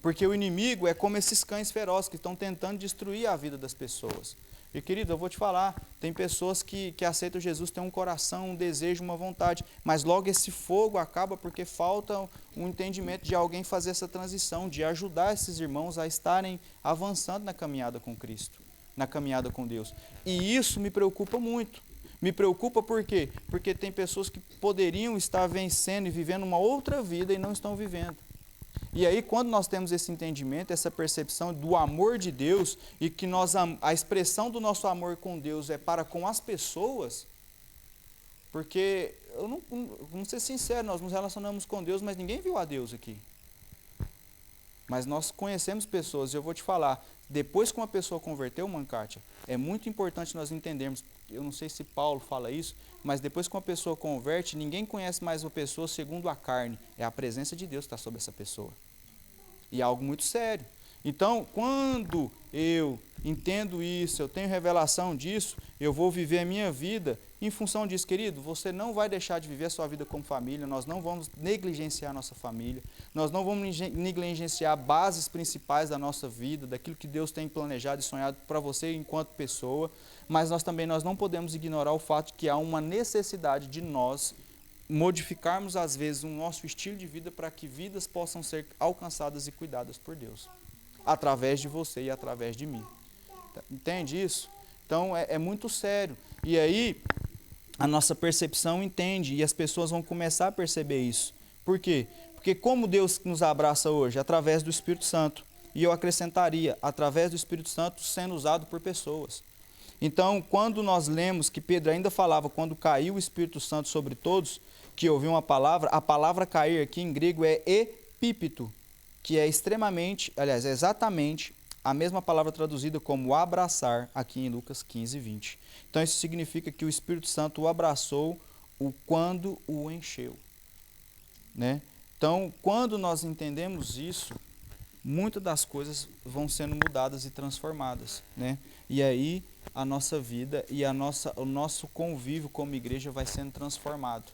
Porque o inimigo é como esses cães ferozes que estão tentando destruir a vida das pessoas. E, querido, eu vou te falar, tem pessoas que aceitam Jesus, têm um coração, um desejo, uma vontade, mas logo esse fogo acaba porque falta um entendimento de alguém fazer essa transição, de ajudar esses irmãos a estarem avançando na caminhada com Cristo, na caminhada com Deus. E isso me preocupa muito. Me preocupa por quê? Porque tem pessoas que poderiam estar vencendo e vivendo uma outra vida e não estão vivendo. E aí, quando nós temos esse entendimento, essa percepção do amor de Deus e que a expressão do nosso amor com Deus é para com as pessoas, porque, vamos ser sinceros, nós nos relacionamos com Deus, mas ninguém viu a Deus aqui. Mas nós conhecemos pessoas, e eu vou te falar, depois que uma pessoa converteu, Mankátia, é muito importante nós entendermos, eu não sei se Paulo fala isso, mas depois que uma pessoa converte, ninguém conhece mais uma pessoa segundo a carne, é a presença de Deus que está sobre essa pessoa. E é algo muito sério. Então, quando eu entendo isso, eu tenho revelação disso, eu vou viver a minha vida em função disso, querido. Você não vai deixar de viver a sua vida como família, nós não vamos negligenciar a nossa família, nós não vamos negligenciar bases principais da nossa vida, daquilo que Deus tem planejado e sonhado para você enquanto pessoa, mas nós não podemos ignorar o fato de que há uma necessidade de nós modificarmos às vezes o nosso estilo de vida para que vidas possam ser alcançadas e cuidadas por Deus, através de você e através de mim. Entende isso? Então é muito sério. E aí a nossa percepção entende e as pessoas vão começar a perceber isso. Por quê? Porque como Deus nos abraça hoje? Através do Espírito Santo. E eu acrescentaria, através do Espírito Santo sendo usado por pessoas. Então, quando nós lemos que Pedro ainda falava, quando caiu o Espírito Santo sobre todos, que ouviu uma palavra, a palavra cair aqui em grego é epípito, que é extremamente, aliás, é exatamente a mesma palavra traduzida como abraçar aqui em Lucas 15, 20. Então, isso significa que o Espírito Santo o abraçou quando o encheu. Né? Então, quando nós entendemos isso, muitas das coisas vão sendo mudadas e transformadas. Né? E aí, a nossa vida e o nosso convívio como igreja vai sendo transformado.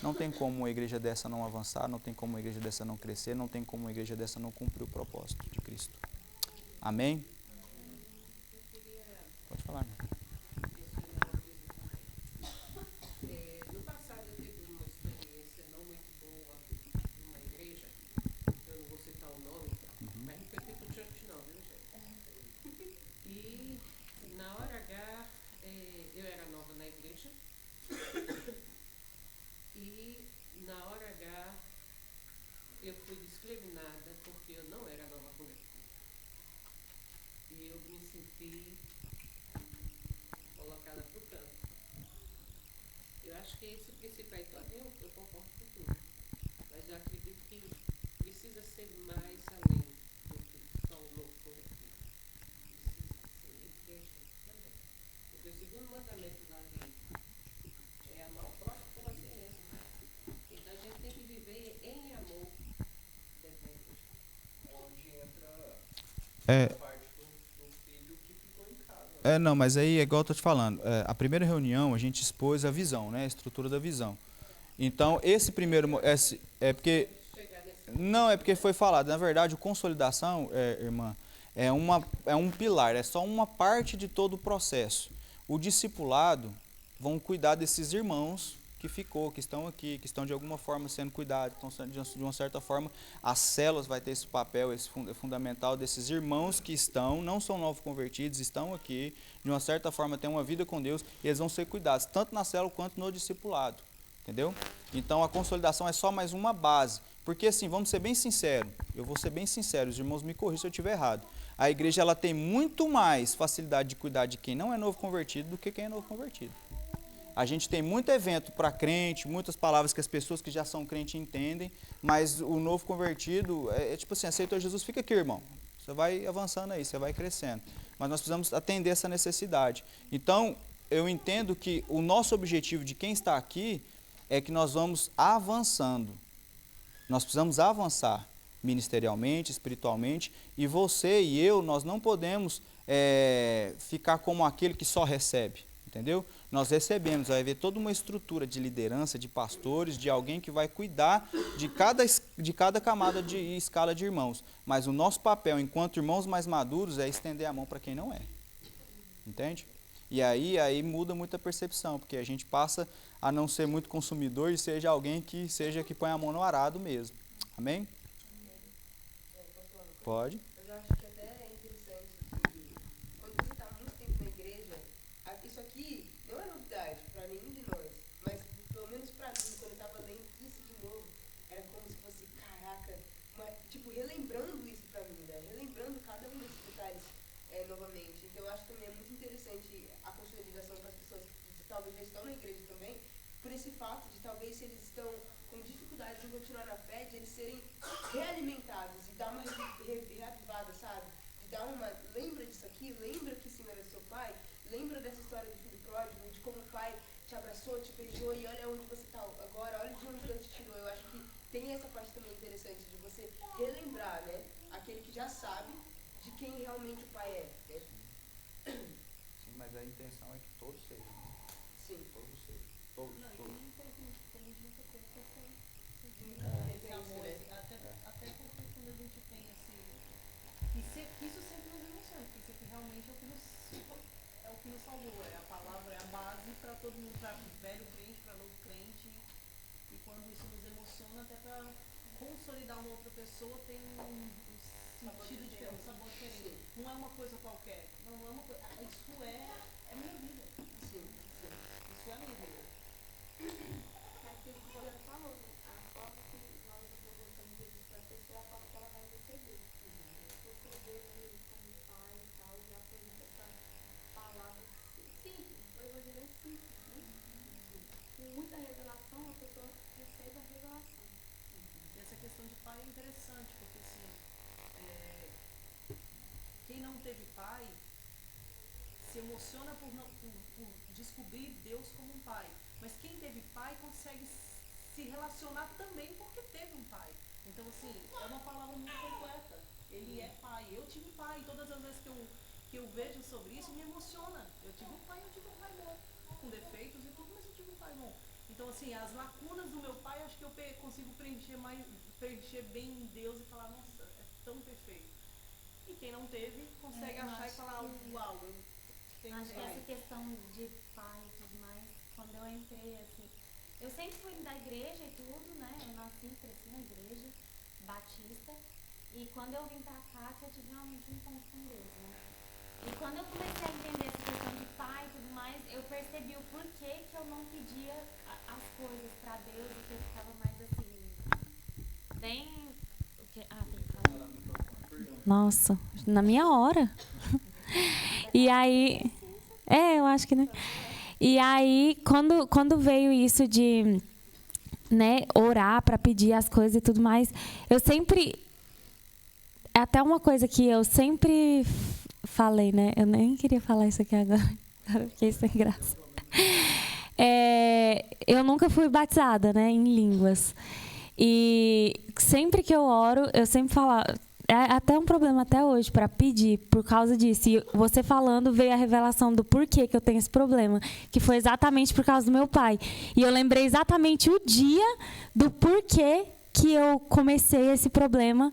Não tem como uma igreja dessa não avançar, não tem como uma igreja dessa não crescer, não tem como uma igreja dessa não cumprir o propósito de Cristo. Amém? Pode falar, né? No passado eu tive uma experiência não muito boa numa igreja, eu não vou citar o nome, mas não foi tipo church não, viu gente? E na hora H, eu era nova na igreja, e na hora H eu fui discriminada porque eu não era nova convertida. E eu me senti colocada pro canto. Eu acho que esse princípio aí todinho eu concordo com tudo. Mas eu acredito que precisa ser mais além do que só o novo convertido. Precisa ser entre a gente também. Porque o segundo mandamento da lei é amar o próximo como a si mesmo. Então a gente tem que viver em amor dentro da igreja. Onde entra É, a parte do filho que ficou em casa. não, mas aí é igual eu tô te falando. A primeira reunião a gente expôs a visão, né? A estrutura da visão. Então, esse primeiro. É porque. Chegar nesse Não, é porque foi falado. Na verdade, o consolidação, irmã, é um pilar, é só uma parte de todo o processo. O discipulado vão cuidar desses irmãos que estão aqui, que estão de alguma forma sendo cuidados, estão sendo, de uma certa forma, as células vai ter esse papel, esse fundamental desses irmãos que não são novos convertidos, estão aqui, de uma certa forma têm uma vida com Deus, e eles vão ser cuidados, tanto na célula quanto no discipulado. Entendeu? Então a consolidação é só mais uma base. Porque assim, vamos ser bem sinceros, eu vou ser bem sincero, os irmãos me corrijam se eu estiver errado. A igreja ela tem muito mais facilidade de cuidar de quem não é novo convertido do que quem é novo convertido. A gente tem muito evento para crente, muitas palavras que as pessoas que já são crentes entendem, mas o novo convertido é tipo assim, aceitou Jesus, fica aqui, irmão. Você vai avançando aí, você vai crescendo. Mas nós precisamos atender essa necessidade. Então, eu entendo que o nosso objetivo de quem está aqui é que nós vamos avançando. Nós precisamos avançar ministerialmente, espiritualmente, e você e eu, nós não podemos ficar como aquele que só recebe, entendeu? Nós recebemos, vai haver toda uma estrutura de liderança, de pastores, de alguém que vai cuidar de cada camada de escala de irmãos. Mas o nosso papel, enquanto irmãos mais maduros, é estender a mão para quem não é. Entende? E aí muda muito a percepção, porque a gente passa a não ser muito consumidor e seja alguém que põe a mão no arado mesmo. Amém? Pode. Mas eu acho que até é interessante que quando você está muito tempo na igreja, isso aqui não é novidade para nenhum de nós, mas pelo menos para mim, quando eu estava lendo isso de novo, era como se fosse, caraca, tipo, relembrando isso para mim, né? Relembrando cada um desses detalhes novamente. Então eu acho também é muito interessante a consolidação para as pessoas que talvez já estão na igreja também, por esse fato de talvez se eles estão com dificuldades em continuar na fé, de eles serem realimentados e dar uma reavivada, sabe? De dar uma, lembra disso aqui? Lembra que o Senhor é seu pai? Lembra dessa história do filho pródigo, de como o pai te abraçou, te beijou e olha onde você está agora, olha de onde Deus te tirou. Eu acho que tem essa parte também interessante de você relembrar, né? Aquele que já sabe de quem realmente o pai é. Né? Sim, mas a intenção é que todos sejam. Sim. Todos sejam. Todos, Não, todos. e como muita coisa que Esse amor, até porque quando a gente tem que isso sempre nos emociona, porque isso aqui realmente é o que nos salvou, é a palavra, é a base para todo mundo, para velho crente, para novo crente, e quando isso nos emociona, até para consolidar uma outra pessoa tem um sentido diferente, um sabor diferente. Não é uma coisa qualquer, não é uma coisa, isso é minha vida. Sim, sim. Isso é a minha vida. Mas que o Juliano falou, né? A forma que nós apresentamos Jesus para a pessoa é a forma que ela vai receber. Porque Deus, ele, como pai e tal, ele apresenta essa palavra simples, o evangelho é simples, né? Com muita revelação, a pessoa recebe a revelação. E essa questão de pai é interessante, porque assim, quem não teve pai se emociona por descobrir Deus como um pai. Mas quem teve pai consegue se relacionar também porque teve um pai. Então, assim, é uma palavra muito completa. Ele é pai. Eu tive um pai. Todas as vezes que eu vejo sobre isso, me emociona. Eu tive um pai, eu tive um pai bom. Com defeitos e tudo, mas eu tive um pai bom. Então, assim, as lacunas do meu pai, acho que eu consigo preencher bem em Deus e falar, nossa, é tão perfeito. E quem não teve, consegue Eu achar e acho falar, que- uau, eu tenho um Acho que pai. essa questão de pai e tudo mais, quando eu entrei, assim, eu sempre fui da igreja e tudo, né? Eu nasci e cresci na igreja batista. E quando eu vim pra cá, que eu tive realmente um encontro com Deus, né? E quando eu comecei a entender essa questão de pai e tudo mais, eu percebi o porquê que eu não pedia as coisas pra Deus e que eu ficava mais assim, bem... O que? Ah, tem que falar. Nossa, na minha hora. E aí... eu acho que, né? E aí, quando veio isso de, né, orar para pedir as coisas e tudo mais, eu sempre... É até uma coisa que eu sempre falei, né? Eu nem queria falar isso aqui agora. Agora eu fiquei sem graça. Eu nunca fui batizada, né, em línguas. E sempre que eu oro, eu sempre falo... É até um problema até hoje para pedir por causa disso. E você falando, veio a revelação do porquê que eu tenho esse problema, que foi exatamente por causa do meu pai. E eu lembrei exatamente o dia do porquê que eu comecei esse problema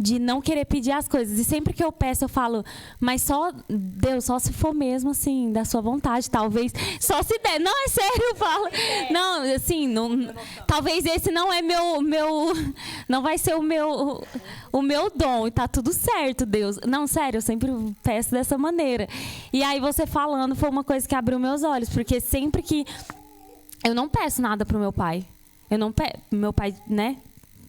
de não querer pedir as coisas. E sempre que eu peço, eu falo, mas só, Deus, só se for mesmo, assim, da sua vontade, talvez, só se der. Não, é sério, eu falo. Não, assim, não, talvez esse não é não vai ser o meu dom, e tá tudo certo, Deus. Não, sério, eu sempre peço dessa maneira. E aí você falando foi uma coisa que abriu meus olhos, porque sempre que eu não peço nada pro meu pai. Eu não peço, meu pai, né?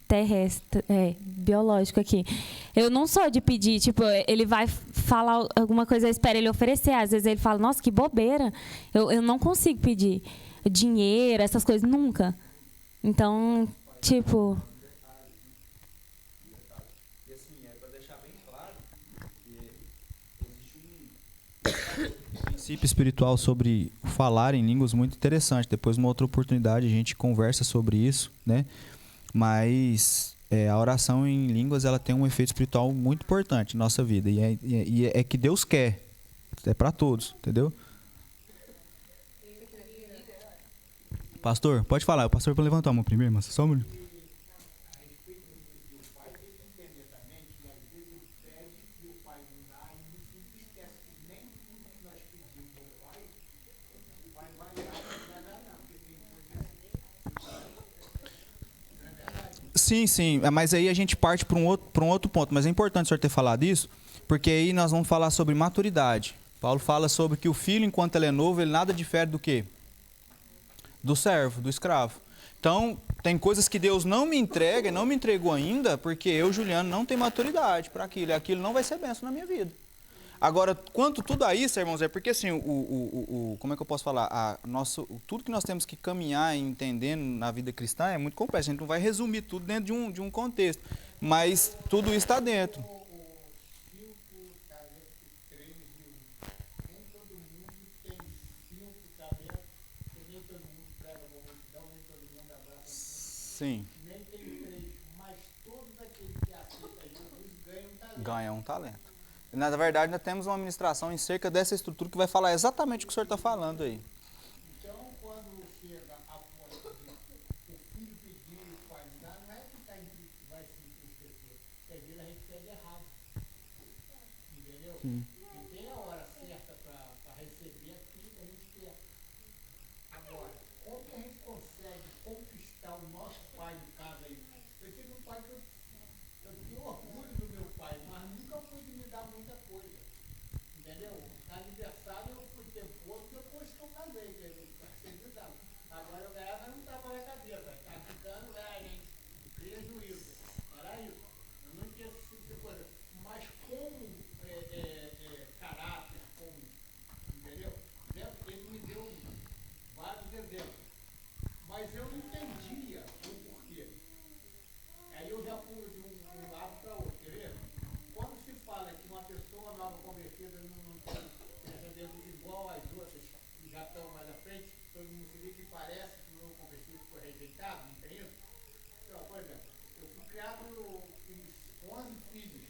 Terrestre, biológico aqui. Eu não sou de pedir, tipo, ele vai falar alguma coisa, eu espero ele oferecer. Às vezes ele fala, nossa, que bobeira. Eu não consigo pedir dinheiro, essas coisas, nunca. Então, tipo... E assim, para deixar bem claro, existe um princípio espiritual sobre falar em línguas muito interessante. Depois, numa outra oportunidade, a gente conversa sobre isso, né? Mas a oração em línguas, ela tem um efeito espiritual muito importante na nossa vida. E é que Deus quer. É para todos, entendeu? Pastor, pode falar. O pastor pode levantar a mão primeiro, mas só um minuto. Sim, mas aí a gente parte para um outro ponto. Mas é importante o senhor ter falado isso, porque aí nós vamos falar sobre maturidade. Paulo fala sobre que o filho, enquanto ele é novo, ele nada difere do quê? Do servo, do escravo. Então, tem coisas que Deus não me entrega, não me entregou ainda, porque eu, Juliano, não tenho maturidade para aquilo. E aquilo não vai ser bênção na minha vida. Agora, quanto tudo a isso, irmãos, é porque assim, como é que eu posso falar? Tudo que nós temos que caminhar e entendendo na vida cristã é muito complexo. A gente não vai resumir tudo dentro de um contexto, mas tudo isso está dentro. O 5 talentos e 3 mil. Nem todo mundo tem 5 talentos, e nem todo mundo prega uma multidão, nem todo mundo abraça. Sim, Nem tem 3, mas todos aqueles que aceitam Jesus ganham um talento. ganha um talento. Na verdade, nós temos uma administração em cerca dessa estrutura que vai falar exatamente o que o senhor está falando aí. Então, quando chega a ponto de o filho pedir e o pai não dá, não é que vai se entristecer. Às vezes a gente pede errado. Entendeu? E tem a hora certa para receber aquilo que a gente quer. Agora, como que a gente consegue conquistar o nosso pai em casa aí? Eu tive um pai que eu tenho orgulho do meu pai, mas nunca pude me dar muita coisa. Entendeu? No aniversário eu fui ter pouco depois que eu casei, entendeu? Agora eu ganhava, mas não estava na cabeça. Tá ficando, gente. Prejuízo. Era isso. Eu não tinha esse tipo de coisa. Mas como caráter, como, entendeu? Ele me deu vários exemplos. Mas eu não entendia o porquê. Aí eu já pulo de um lado para outro, quer ver? Quando se fala que uma pessoa nova convertida não tem recebendo igual às outras que já estão mais à frente, todo mundo se vê que parece que o novo convertido foi rejeitado, não tem isso? Então, por exemplo, eu fui criado com 11 filhos.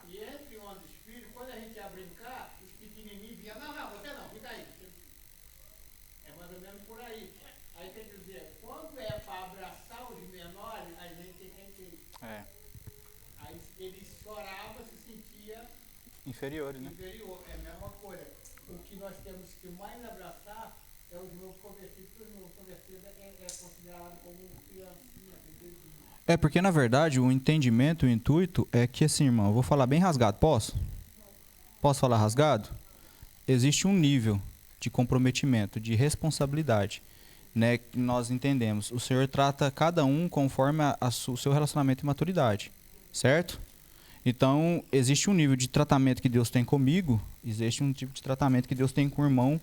E entre 11 filhos, quando a gente ia brincar, os pequenininhos vinham, não, você não, fica aí. É mais ou menos por aí. Aí quer dizer, quando é para abraçar os menores, a gente tem que. É. Aí eles choravam, se sentia Inferiores, né? inferior. É a mesma coisa. O que nós temos que mais abraçar é os novos convertidos, porque o novo convertido é considerado como criancinha, bebezinho. É porque, na verdade, o entendimento, o intuito é que, assim, irmão, eu vou falar bem rasgado, posso? Posso falar rasgado? Existe um nível de comprometimento, de responsabilidade, né, que nós entendemos. O Senhor trata cada um conforme o seu relacionamento e maturidade, certo? Então, existe um nível de tratamento que Deus tem comigo, existe um tipo de tratamento que Deus tem com o irmão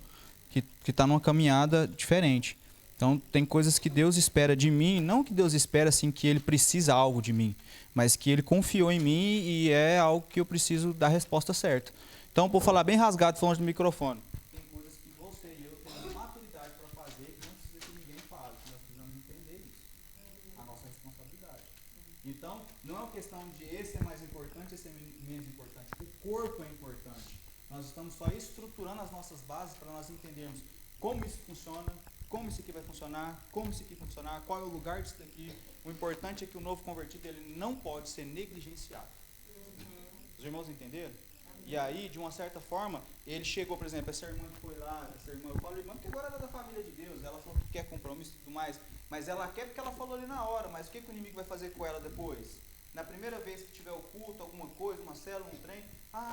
que está numa caminhada diferente. Então, tem coisas que Deus espera de mim, não que Deus espera assim que Ele precisa algo de mim, mas que Ele confiou em mim e é algo que eu preciso dar a resposta certa. Então, por falar bem rasgado, falando no microfone. Tem coisas que você e eu temos maturidade para fazer que não precisa que ninguém fale, que nós precisamos entender isso, a nossa responsabilidade. Então, não é uma questão de esse é mais importante, esse é menos importante. O corpo é importante. Nós estamos só estruturando as nossas bases para nós entendermos como isso funciona, como isso aqui vai funcionar, como isso aqui funcionar, qual é o lugar disso daqui. O importante é que o novo convertido ele não pode ser negligenciado. Os irmãos entenderam? E aí, de uma certa forma, ele chegou, por exemplo, essa irmã que foi lá, essa irmã, eu falo irmã porque agora ela é da família de Deus, ela falou que quer compromisso e tudo mais, mas ela quer porque ela falou ali na hora, mas o que o inimigo vai fazer com ela depois? Na primeira vez que tiver o culto, alguma coisa, uma célula, um trem,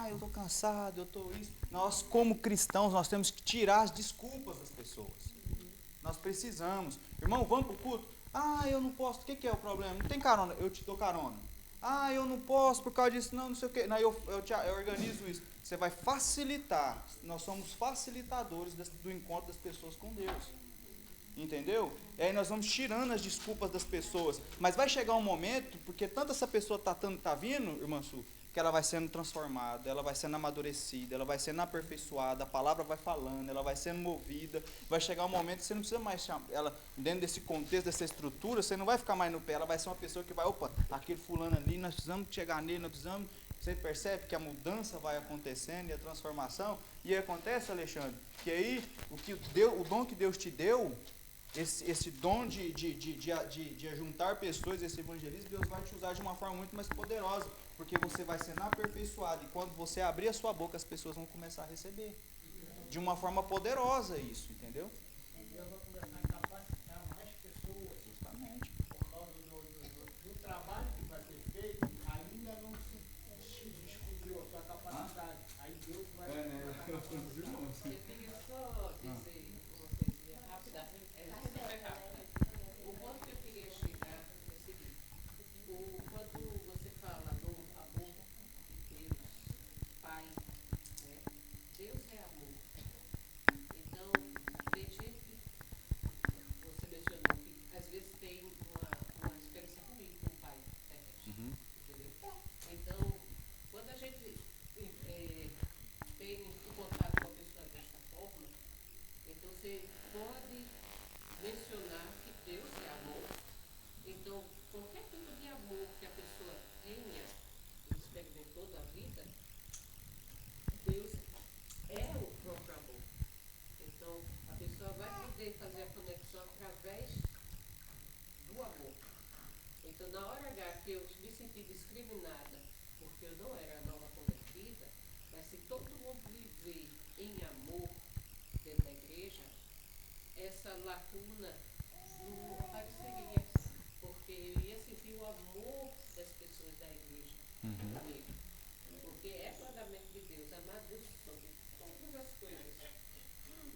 eu estou cansado, eu estou isso. Nós, como cristãos, nós temos que tirar as desculpas das pessoas. Nós precisamos. Irmão, vamos para o culto? Eu não posso. O que é o problema? Não tem carona, eu te dou carona. Eu não posso por causa disso, não sei o quê. Não, eu organizo isso. Você vai facilitar. Nós somos facilitadores do encontro das pessoas com Deus. Entendeu? E aí nós vamos tirando as desculpas das pessoas. Mas vai chegar um momento, porque tanto essa pessoa tá vindo, irmã Su, que ela vai sendo transformada, ela vai sendo amadurecida, ela vai sendo aperfeiçoada, a palavra vai falando, ela vai sendo movida. Vai chegar um momento que você não precisa mais chamar ela, dentro desse contexto, dessa estrutura, você não vai ficar mais no pé, ela vai ser uma pessoa que vai, aquele fulano ali, nós precisamos chegar nele, nós precisamos. Você percebe que a mudança vai acontecendo e a transformação. E acontece, Alexandre, que aí o dom que Deus te deu, esse dom de juntar pessoas, esse evangelismo, Deus vai te usar de uma forma muito mais poderosa, porque você vai sendo aperfeiçoado, e quando você abrir a sua boca, as pessoas vão começar a receber, de uma forma poderosa isso, entendeu? Deus vai começar a capacitar mais pessoas, Justamente. por causa do trabalho que vai ser feito, ainda não se descobriu a sua capacidade, aí Deus vai começar a capacitar. Eu queria só dizer uma coisinha rápida, super rápida. O ponto que eu queria chegar é o seguinte: quando você fala do amor de Deus, Pai, mencionar que Deus é amor. Então, qualquer tipo de amor que a pessoa tenha, experimentou da vida, Deus é o próprio amor. Então, a pessoa vai poder fazer a conexão através do amor. Então, na hora H que eu me senti discriminada, porque eu não era nova convertida, mas se todo mundo viver em amor dentro da igreja, essa lacuna não apareceria, porque eu ia sentir o amor das pessoas da igreja comigo. Porque é mandamento de Deus, amar Deus sobre todas as coisas.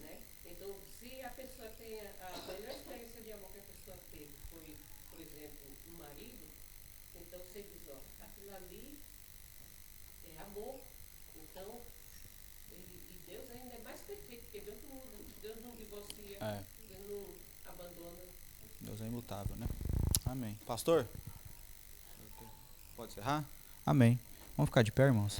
Né? Então, se a pessoa tem a melhor experiência de amor que a pessoa teve foi, por exemplo, um marido, então você diz, ó, aquilo ali é amor. Então, e Deus ainda é mais perfeito, porque Deus não muda, Deus não divorcia, É. Deus não abandona. Deus é imutável, né? Amém. Pastor? Pode encerrar? Amém. Vamos ficar de pé, irmãos?